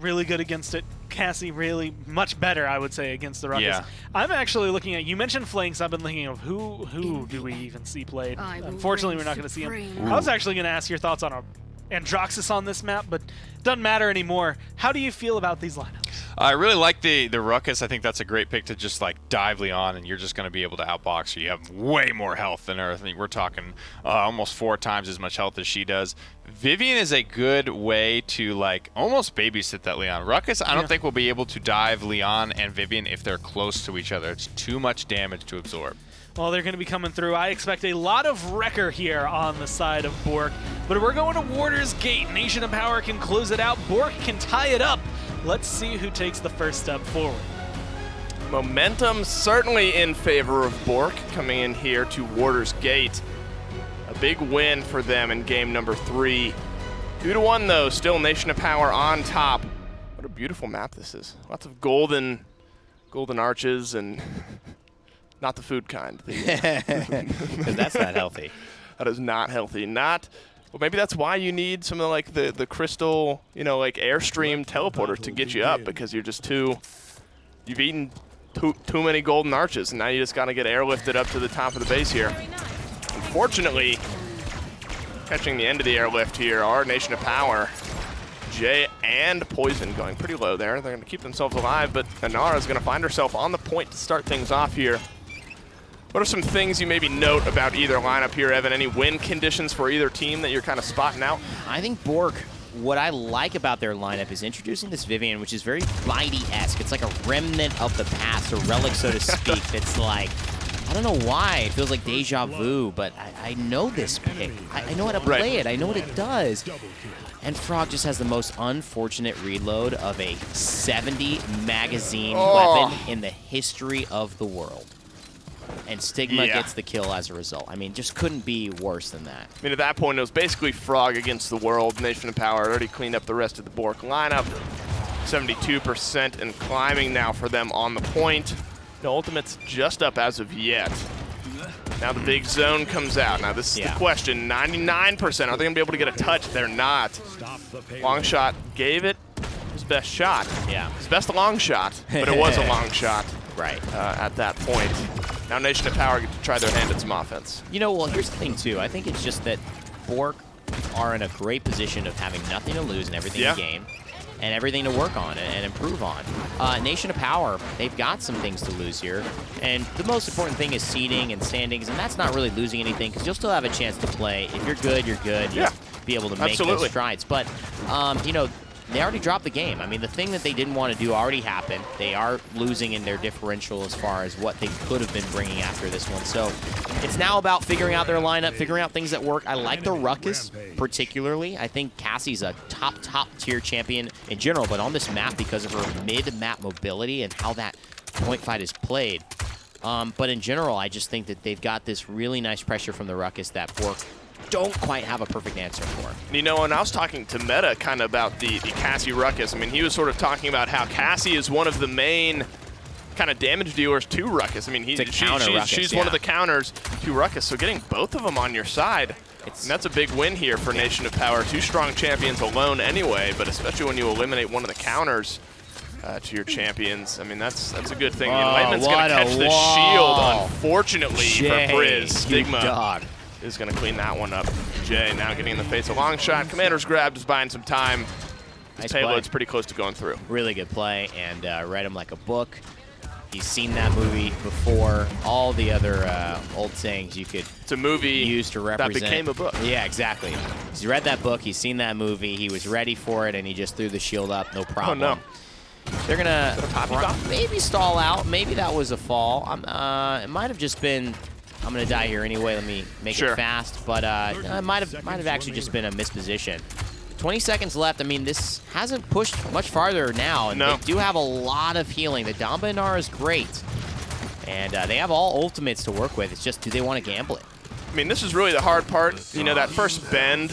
really good against it. Cassie really much better, I would say, against the Ruckus. Yeah. I'm actually looking at, you mentioned flanks, I've been thinking of who do we even see played. Unfortunately, we're not going to see him. I was actually going to ask your thoughts on Androxus on this map, but it doesn't matter anymore. How do you feel about these lineups? I really like the Ruckus. I think that's a great pick to just like dive Leon, and you're just going to be able to outbox her. You have way more health than her. I think we're talking almost 4 times as much health as she does. Vivian is a good way to like almost babysit that Leon. Ruckus, I don't think will be able to dive Leon and Vivian if they're close to each other. It's too much damage to absorb. Well, they're going to be coming through. I expect a lot of Wrecker here on the side of BOORK, but we're going to Warder's Gate. Nation of Power can close it out. BOORK can tie it up. Let's see who takes the first step forward. Momentum certainly in favor of BOORK coming in here to Warder's Gate. A big win for them in game number 3. 2-1 though, still Nation of Power on top. What a beautiful map this is. Lots of golden arches and not the food kind. Because that's not healthy. That is not healthy. Well, maybe that's why you need some of like the crystal, like Airstream teleporters to get you up, because you've eaten too many golden arches, and now you just got to get airlifted up to the top of the base here. Unfortunately, catching the end of the airlift here are Nation of Power. Jay and Poison going pretty low there. They're going to keep themselves alive, but Inara's going to find herself on the point to start things off here. What are some things you maybe note about either lineup here, Evan? Any win conditions for either team that you're kind of spotting out? I think BOORK, what I like about their lineup is introducing this Vivian, which is very Bitey-esque. It's like a remnant of the past, a relic, so to speak. It's like, I don't know why, it feels like deja vu, but I know this pick. I know how to play it. I know what it does. And Frog just has the most unfortunate reload of a 70 magazine weapon in the history of the world. And Stigma gets the kill as a result. I mean, just couldn't be worse than that. I mean, at that point, it was basically Frog against the world. Nation of Power already cleaned up the rest of the BOORK lineup. 72% and climbing now for them on the point. No ultimates just up as of yet. Now the big zone comes out. Now this is the question. 99%. Are they going to be able to get a touch? They're not. Long shot gave it his best shot. Yeah. His best long shot, but it was a long shot. Right. At that point. Now Nation of Power get to try their hand at some offense. Well, here's the thing, too. I think it's just that BOORK are in a great position of having nothing to lose and everything to gain, and everything to work on and improve on. Nation of Power, they've got some things to lose here, and the most important thing is seeding and standings, and that's not really losing anything, because you'll still have a chance to play. If you're good, you're good. You'll be able to make those strides. But, they already dropped the game. I mean, the thing that they didn't want to do already happened. They are losing in their differential as far as what they could have been bringing after this one. So it's now about figuring out their lineup, figuring out things that work. I like the Ruckus particularly. I think Cassie's a top tier champion in general, but on this map because of her mid-map mobility and how that point fight is played. But in general, I just think that they've got this really nice pressure from the Ruckus that BOORK don't quite have a perfect answer for. And I was talking to Meta kind of about the Cassie Ruckus. I mean, he was sort of talking about how Cassie is one of the main kind of damage dealers to Ruckus. I mean, she's one of the counters to Ruckus. So getting both of them on your side, and that's a big win here for Nation of Power. 2 strong champions alone anyway, but especially when you eliminate one of the counters to your champions. I mean, that's a good thing. Enlightenment's going to catch the shield, unfortunately, for Briz. Stigma is going to clean that one up. Jay now getting in the face a long shot. Commander's grab, just buying some time. His payload's pretty close to going through. Really good play, and read him like a book. He's seen that movie before. All the other old sayings you could use to represent. That became a book. Yeah, exactly. He's read that book. He's seen that movie. He was ready for it, and he just threw the shield up. No problem. Oh, no. They're going to maybe stall out. Maybe that was a fall. It might have just been... I'm going to die here anyway. Let me make it fast. But it might have actually just been a misposition. 20 seconds left. I mean, this hasn't pushed much farther now. And they do have a lot of healing. The Damba Inara is great. And they have all ultimates to work with. It's just, do they want to gamble it? I mean, this is really the hard part. You know, that first bend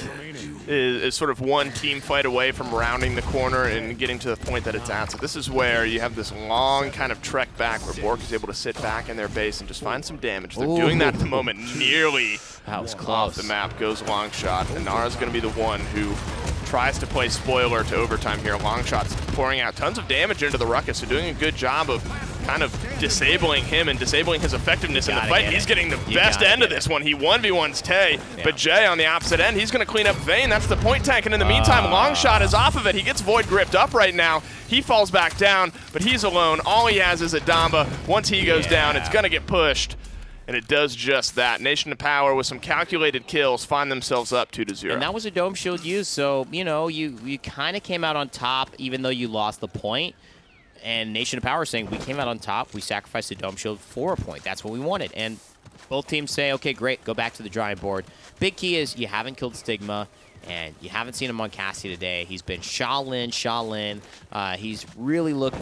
is sort of one team fight away from rounding the corner and getting to the point that it's at. So this is where you have this long kind of trek back where BOORK is able to sit back in their base and just find some damage. They're doing that at the moment. Nearly that was close. Off the map goes Longshot. And Nara's going to be the one who tries to play spoiler to overtime here. Longshot's pouring out tons of damage into the Ruckus, so doing a good job of kind of disabling him and disabling his effectiveness in the fight. He's getting the best end of this one. He 1v1s Tay, but Jay on the opposite end, he's going to clean up Vayne. That's the point tank, and in the meantime, Longshot is off of it. He gets Void gripped up right now. He falls back down, but he's alone. All he has is a Damba. Once he goes down, it's going to get pushed, and it does just that. Nation of Power, with some calculated kills, find themselves up 2-0. And that was a Dome Shield use, so, you know, you kind of came out on top even though you lost the point. And Nation of Power saying, we came out on top, we sacrificed the Dome Shield for a point. That's what we wanted. And both teams say, okay, great, go back to the drawing board. Big key is you haven't killed Stigma, and you haven't seen him on Cassie today. He's been Shaolin. He's really looked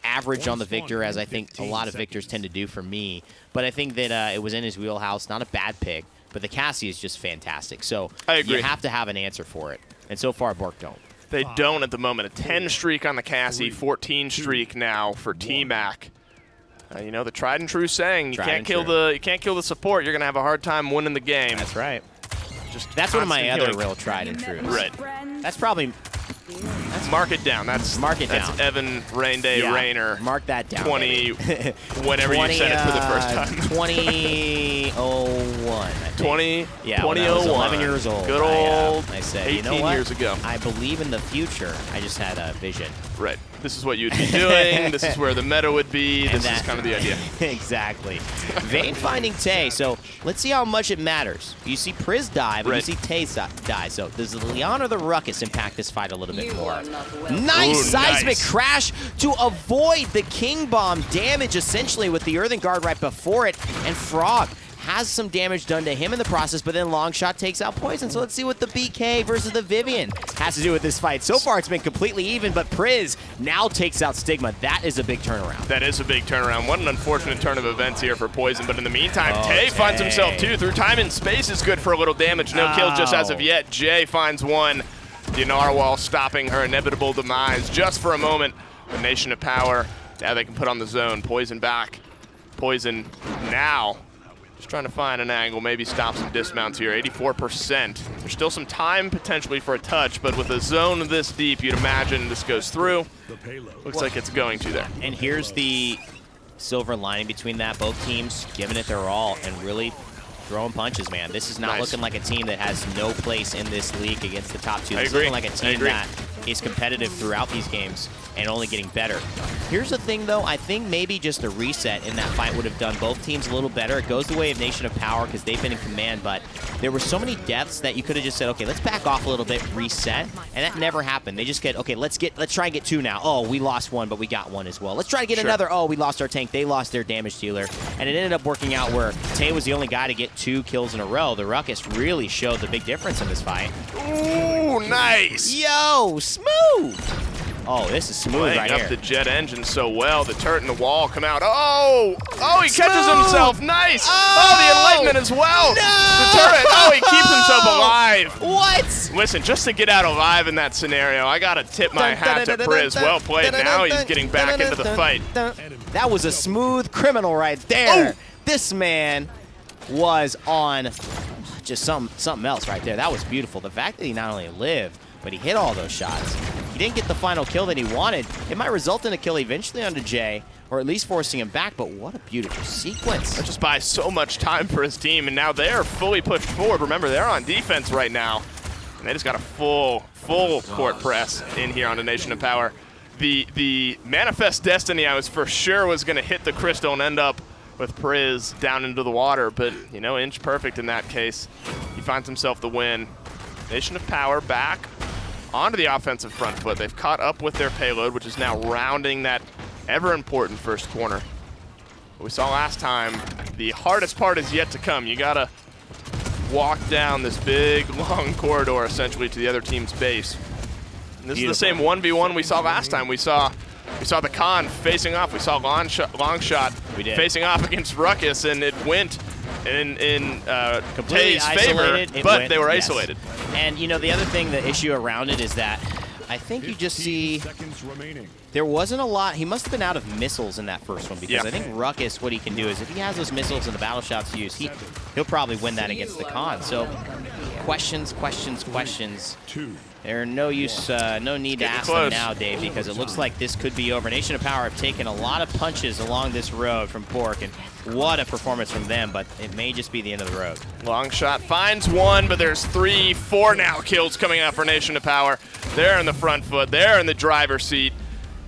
average on the Victor, as I think a lot of Victors tend to do for me. But I think that it was in his wheelhouse, not a bad pick. But the Cassie is just fantastic. So I agree. You have to have an answer for it. And so far, BOORK don't. They don't at the moment. A 10 streak on the Cassie, 14 streak now for T-Mac. You know, the tried and true saying, you can't kill the support, you're going to have a hard time winning the game. That's right. That's one of my other real tried and true. Right. That's probably... Mark it down. That's Evan Rainer. Mark that down. 20, whenever you said it for the first time. 2001. 2001. When I was 11 years old. Good old I said, 18 you know what? years ago. I believe in the future. I just had a vision. Right. This is what you'd be doing. This is where the meta would be. This is kind of the idea. Exactly. Vayne finding Tay. So let's see how much it matters. You see Priz die, but you see Tay die. So does the Leon or the Ruckus impact this fight a little bit more? Nice seismic crash to avoid the King Bomb damage, essentially, with the Earthen Guard right before it. And Frog has some damage done to him in the process, but then Longshot takes out Poison. So let's see what the BK versus the Vivian has to do with this fight. So far, it's been completely even, but Priz now takes out Stigma. That is a big turnaround. That is a big turnaround. What an unfortunate turn of events here for Poison, but in the meantime, Tay finds himself two. Through time and space is good for a little damage. No kills just as of yet. Jay finds one. The Narwhal stopping her inevitable demise just for a moment. The Nation of Power, now they can put on the zone. Poison back. Poison now. Just trying to find an angle, maybe stop some dismounts here. 84%. There's still some time potentially for a touch, but with a zone this deep, you'd imagine this goes through. Looks like it's going to there. And here's the silver lining between that. Both teams giving it their all and really throwing punches, man. This is not looking like a team that has no place in this league against the top two. It's looking like a team that is competitive throughout these games and only getting better. Here's the thing, though. I think maybe just a reset in that fight would have done both teams a little better. It goes the way of Nation of Power because they've been in command, but there were so many deaths that you could have just said, okay, let's back off a little bit, reset, and that never happened. They just get, okay, let's try and get two now. Oh, we lost one, but we got one as well. Let's try to get another. Oh, we lost our tank. They lost their damage dealer, and it ended up working out where Tay was the only guy to get 2 kills in a row. The Ruckus really showed the big difference in this fight. Ooh, nice. Yo, smooth. Oh, this is smooth right up here. The jet engine so well. The turret and the wall come out. Oh, he catches himself. Nice. Oh, the enlightenment as well. No! The turret. Oh, he keeps himself alive. What? Listen, just to get out alive in that scenario, I got to tip my hat to Priz. Well played. Now he's getting back into the fight. That was a smooth criminal right there. Oh. This man was on just something else right there. That was beautiful. The fact that he not only lived, but he hit all those shots. He didn't get the final kill that he wanted. It might result in a kill eventually onto Jay, or at least forcing him back, but what a beautiful sequence. That just buys so much time for his team, and now they're fully pushed forward. Remember, they're on defense right now, and they just got a full court press in here on the Nation of Power. The Manifest Destiny I was for sure was going to hit the crystal and end up with Priz down into the water, but, you know, inch perfect in that case. He finds himself the win. Nation of Power back onto the offensive front foot. They've caught up with their payload, which is now rounding that ever-important first corner. What we saw last time, the hardest part is yet to come. You gotta walk down this big, long corridor, essentially, to the other team's base. And this is the same 1v1 we saw last time. We saw We saw the Khan facing off. We saw long shot facing off against Ruckus, and it went in Completely Tay's favor, isolated. but they were Yes. isolated. And, you know, the other thing, the issue around it is that I think you just see there wasn't a lot. He must have been out of missiles in that first one because I think Ruckus, what he can do is if he has those missiles and the battle shots used, he'll probably win that against the Khan. So questions. There's no use, no need to ask them now, Dave, because it looks like this could be over. Nation of Power have taken a lot of punches along this road from BOORK, and what a performance from them, but it may just be the end of the road. Long shot finds one, but there's 3-4 now kills coming out for Nation of Power. They're in the front foot, they're in the driver's seat,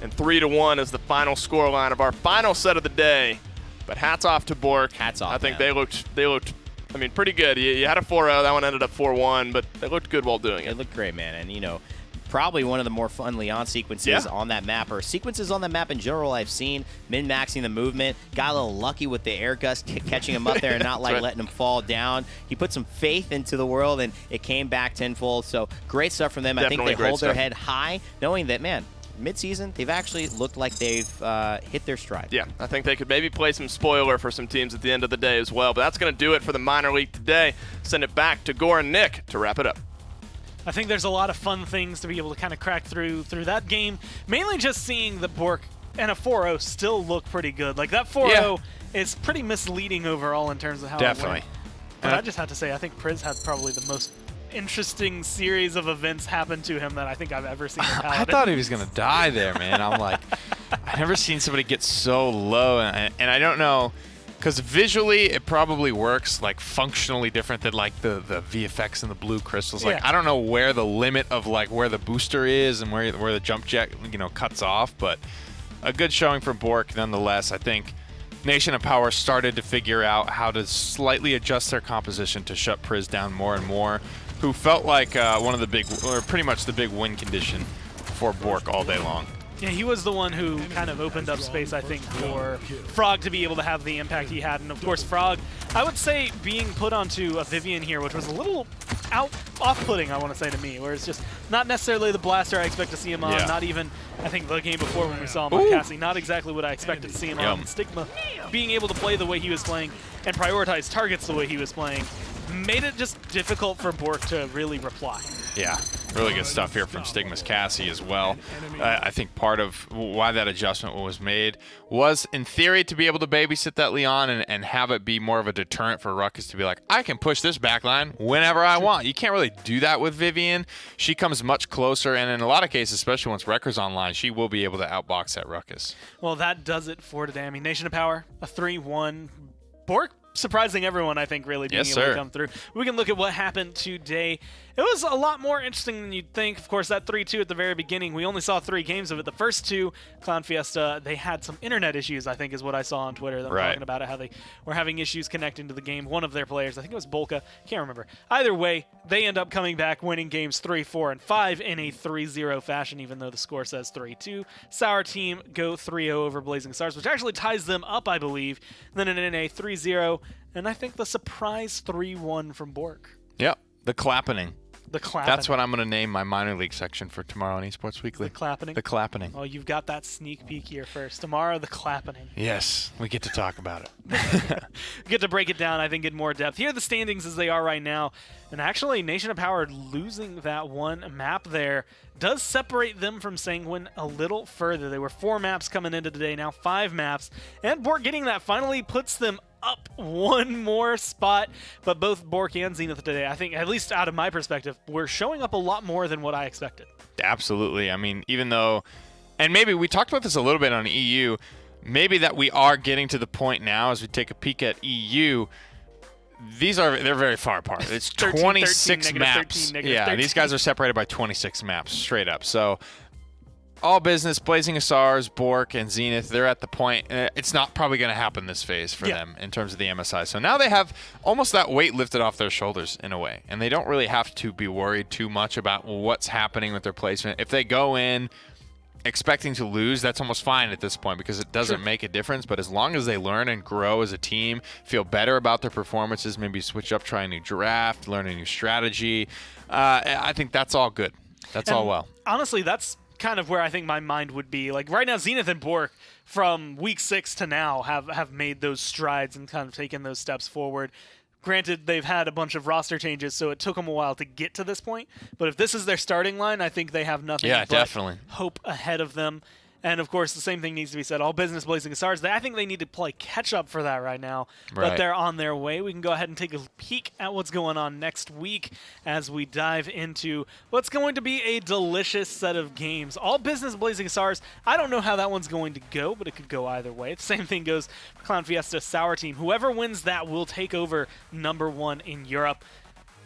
and 3-1 is the final scoreline of our final set of the day. But hats off to BOORK. Hats off. I think they looked. I mean, pretty good. You had a 4-0. That one ended up 4-1, but they looked good while doing it. It looked great, man. And, you know, probably one of the more fun Leon sequences on that map, or sequences on that map in general I've seen. Min-maxing the movement. Got a little lucky with the air gust, catching him up there and not like letting him fall down. He put some faith into the world, and it came back tenfold. So great stuff from them. Definitely I think they hold their stuff. head high, knowing that, man, mid-season, they've actually looked like they've hit their stride. Yeah, I think they could maybe play some spoiler for some teams at the end of the day as well. But that's going to do it for the minor league today. Send it back to Gore and Nick to wrap it up. I think there's a lot of fun things to be able to kind of crack through that game. Mainly just seeing the BOORK and a 4-0 still look pretty good. Like that 4-0 is pretty misleading overall in terms of how it went. But I just have to say, I think Priz had probably the most interesting series of events happen to him that I think I've ever seen. I thought he was going to die there, man. I'm like, I've never seen somebody get so low, and I don't know, because visually it probably works like functionally different than like the VFX and the blue crystals. Like I don't know where the limit of like where the booster is and where the jump jet cuts off, but a good showing for BOORK nonetheless. I think Nation of Power started to figure out how to slightly adjust their composition to shut Priz down more and more, who felt like one of the big, or pretty much the big win condition for BOORK all day long. Yeah, he was the one who kind of opened up space, I think, for Frog to be able to have the impact he had. And, of course, Frog, I would say, being put onto a Vivian here, which was a little off-putting, I want to say, to me, where it's just not necessarily the blaster I expect to see him on, not even, I think, the game before when we saw him on Cassie, not exactly what I expected to see him on. Stigma, being able to play the way he was playing and prioritize targets the way he was playing, made it just difficult for BOORK to really reply. Yeah, really good stuff here from Stigma's Cassie as well. I think part of why that adjustment was made was, in theory, to be able to babysit that Leon and have it be more of a deterrent for Ruckus to be like, I can push this backline whenever I want. You can't really do that with Vivian. She comes much closer, and in a lot of cases, especially once Wrecker's online, she will be able to outbox that Ruckus. Well, that does it for today. I mean, Nation of Power, a 3-1. BOORK surprising everyone, I think, really being able to come through. We can look at what happened today. It was a lot more interesting than you'd think. Of course, that 3-2 at the very beginning, we only saw 3 games of it. The first 2, Clown Fiesta, they had some internet issues, I think, is what I saw on Twitter. Them talking about it, how they were having issues connecting to the game. One of their players, I think it was Bolka, can't remember. Either way, they end up coming back, winning games 3, 4, and 5 in a 3-0 fashion, even though the score says 3-2. Sour Team go 3-0 over Blazing Stars, which actually ties them up, I believe. And then in a 3-0, and I think the surprise 3-1 from BOORK. Yep, the clappening. The clappening. That's what I'm going to name my minor league section for tomorrow on Esports Weekly. The clappening? The clappening. Oh, you've got that sneak peek here first. Tomorrow, the clappening. Yes, we get to talk about it. We get to break it down, I think, in more depth. Here are the standings as they are right now. And actually, Nation of Power losing that one map there does separate them from Sanguine a little further. There were 4 maps coming into today, now 5 maps. And BOORK getting that finally puts them up 1 more spot. But both BOORK and Zenith today, I think, at least out of my perspective, were showing up a lot more than what I expected. Absolutely. I mean, even though, and maybe we talked about this a little bit on EU, maybe that we are getting to the point now as we take a peek at EU. They're very far apart. It's 13, 26 13, maps. 13, yeah, 13. These guys are separated by 26 maps straight up. So all business, Blazing Stars, BOORK, and Zenith, they're at the point. It's not probably going to happen this phase for them in terms of the MSI. So now they have almost that weight lifted off their shoulders in a way. And they don't really have to be worried too much about what's happening with their placement. If they go in expecting to lose, that's almost fine at this point because it doesn't make a difference. But as long as they learn and grow as a team, feel better about their performances, maybe switch up, try a new draft, learn a new strategy, I think that's all good. That's all well. Honestly, that's kind of where I think my mind would be. Like right now, Zenith and BOORK from week 6 to now have made those strides and kind of taken those steps forward. Granted, they've had a bunch of roster changes, so it took them a while to get to this point. But if this is their starting line, I think they have nothing but definitely hope ahead of them. And, of course, the same thing needs to be said. All business Blazing Stars, I think they need to play catch-up for that right now. Right. But they're on their way. We can go ahead and take a peek at what's going on next week as we dive into what's going to be a delicious set of games. All business Blazing Stars, I don't know how that one's going to go, but it could go either way. The same thing goes for Clown Fiesta Sour Team. Whoever wins that will take over #1 in Europe.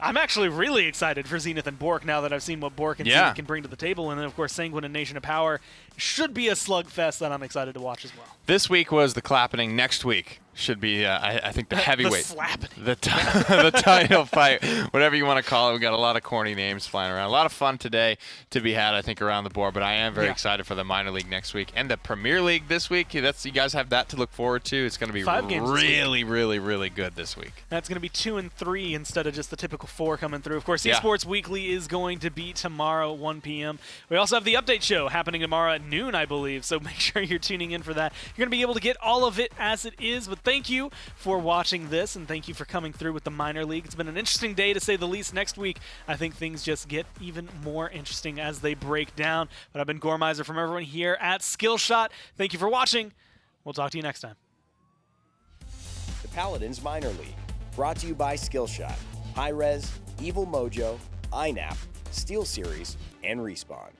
I'm actually really excited for Zenith and BOORK now that I've seen what BOORK and Zenith can bring to the table. And then, of course, Sanguine and Nation of Power should be a slugfest that I'm excited to watch as well. This week was the clapping. Next week should be, I think, the heavyweight. The slapping. The title fight, whatever you want to call it. We got a lot of corny names flying around. A lot of fun today to be had, I think, around the board. But I am very excited for the minor league next week and the Premier League this week. You guys have that to look forward to. It's going to be 5 games really, really, really good this week. That's going to be 2 and 3 instead of just the typical 4 coming through. Of course, Esports Weekly is going to be tomorrow at 1 p.m. We also have the update show happening tomorrow at noon, I believe. So make sure you're tuning in for that. You're going to be able to get all of it as it is. But thank you for watching this, and thank you for coming through with the minor league. It's been an interesting day, to say the least. Next week, I think things just get even more interesting as they break down. But I've been Gormizer from everyone here at Skillshot. Thank you for watching. We'll talk to you next time. The Paladins Minor League, brought to you by Skillshot, Hi-Rez, Evil Mojo, INAP, Steel Series, and Respawn.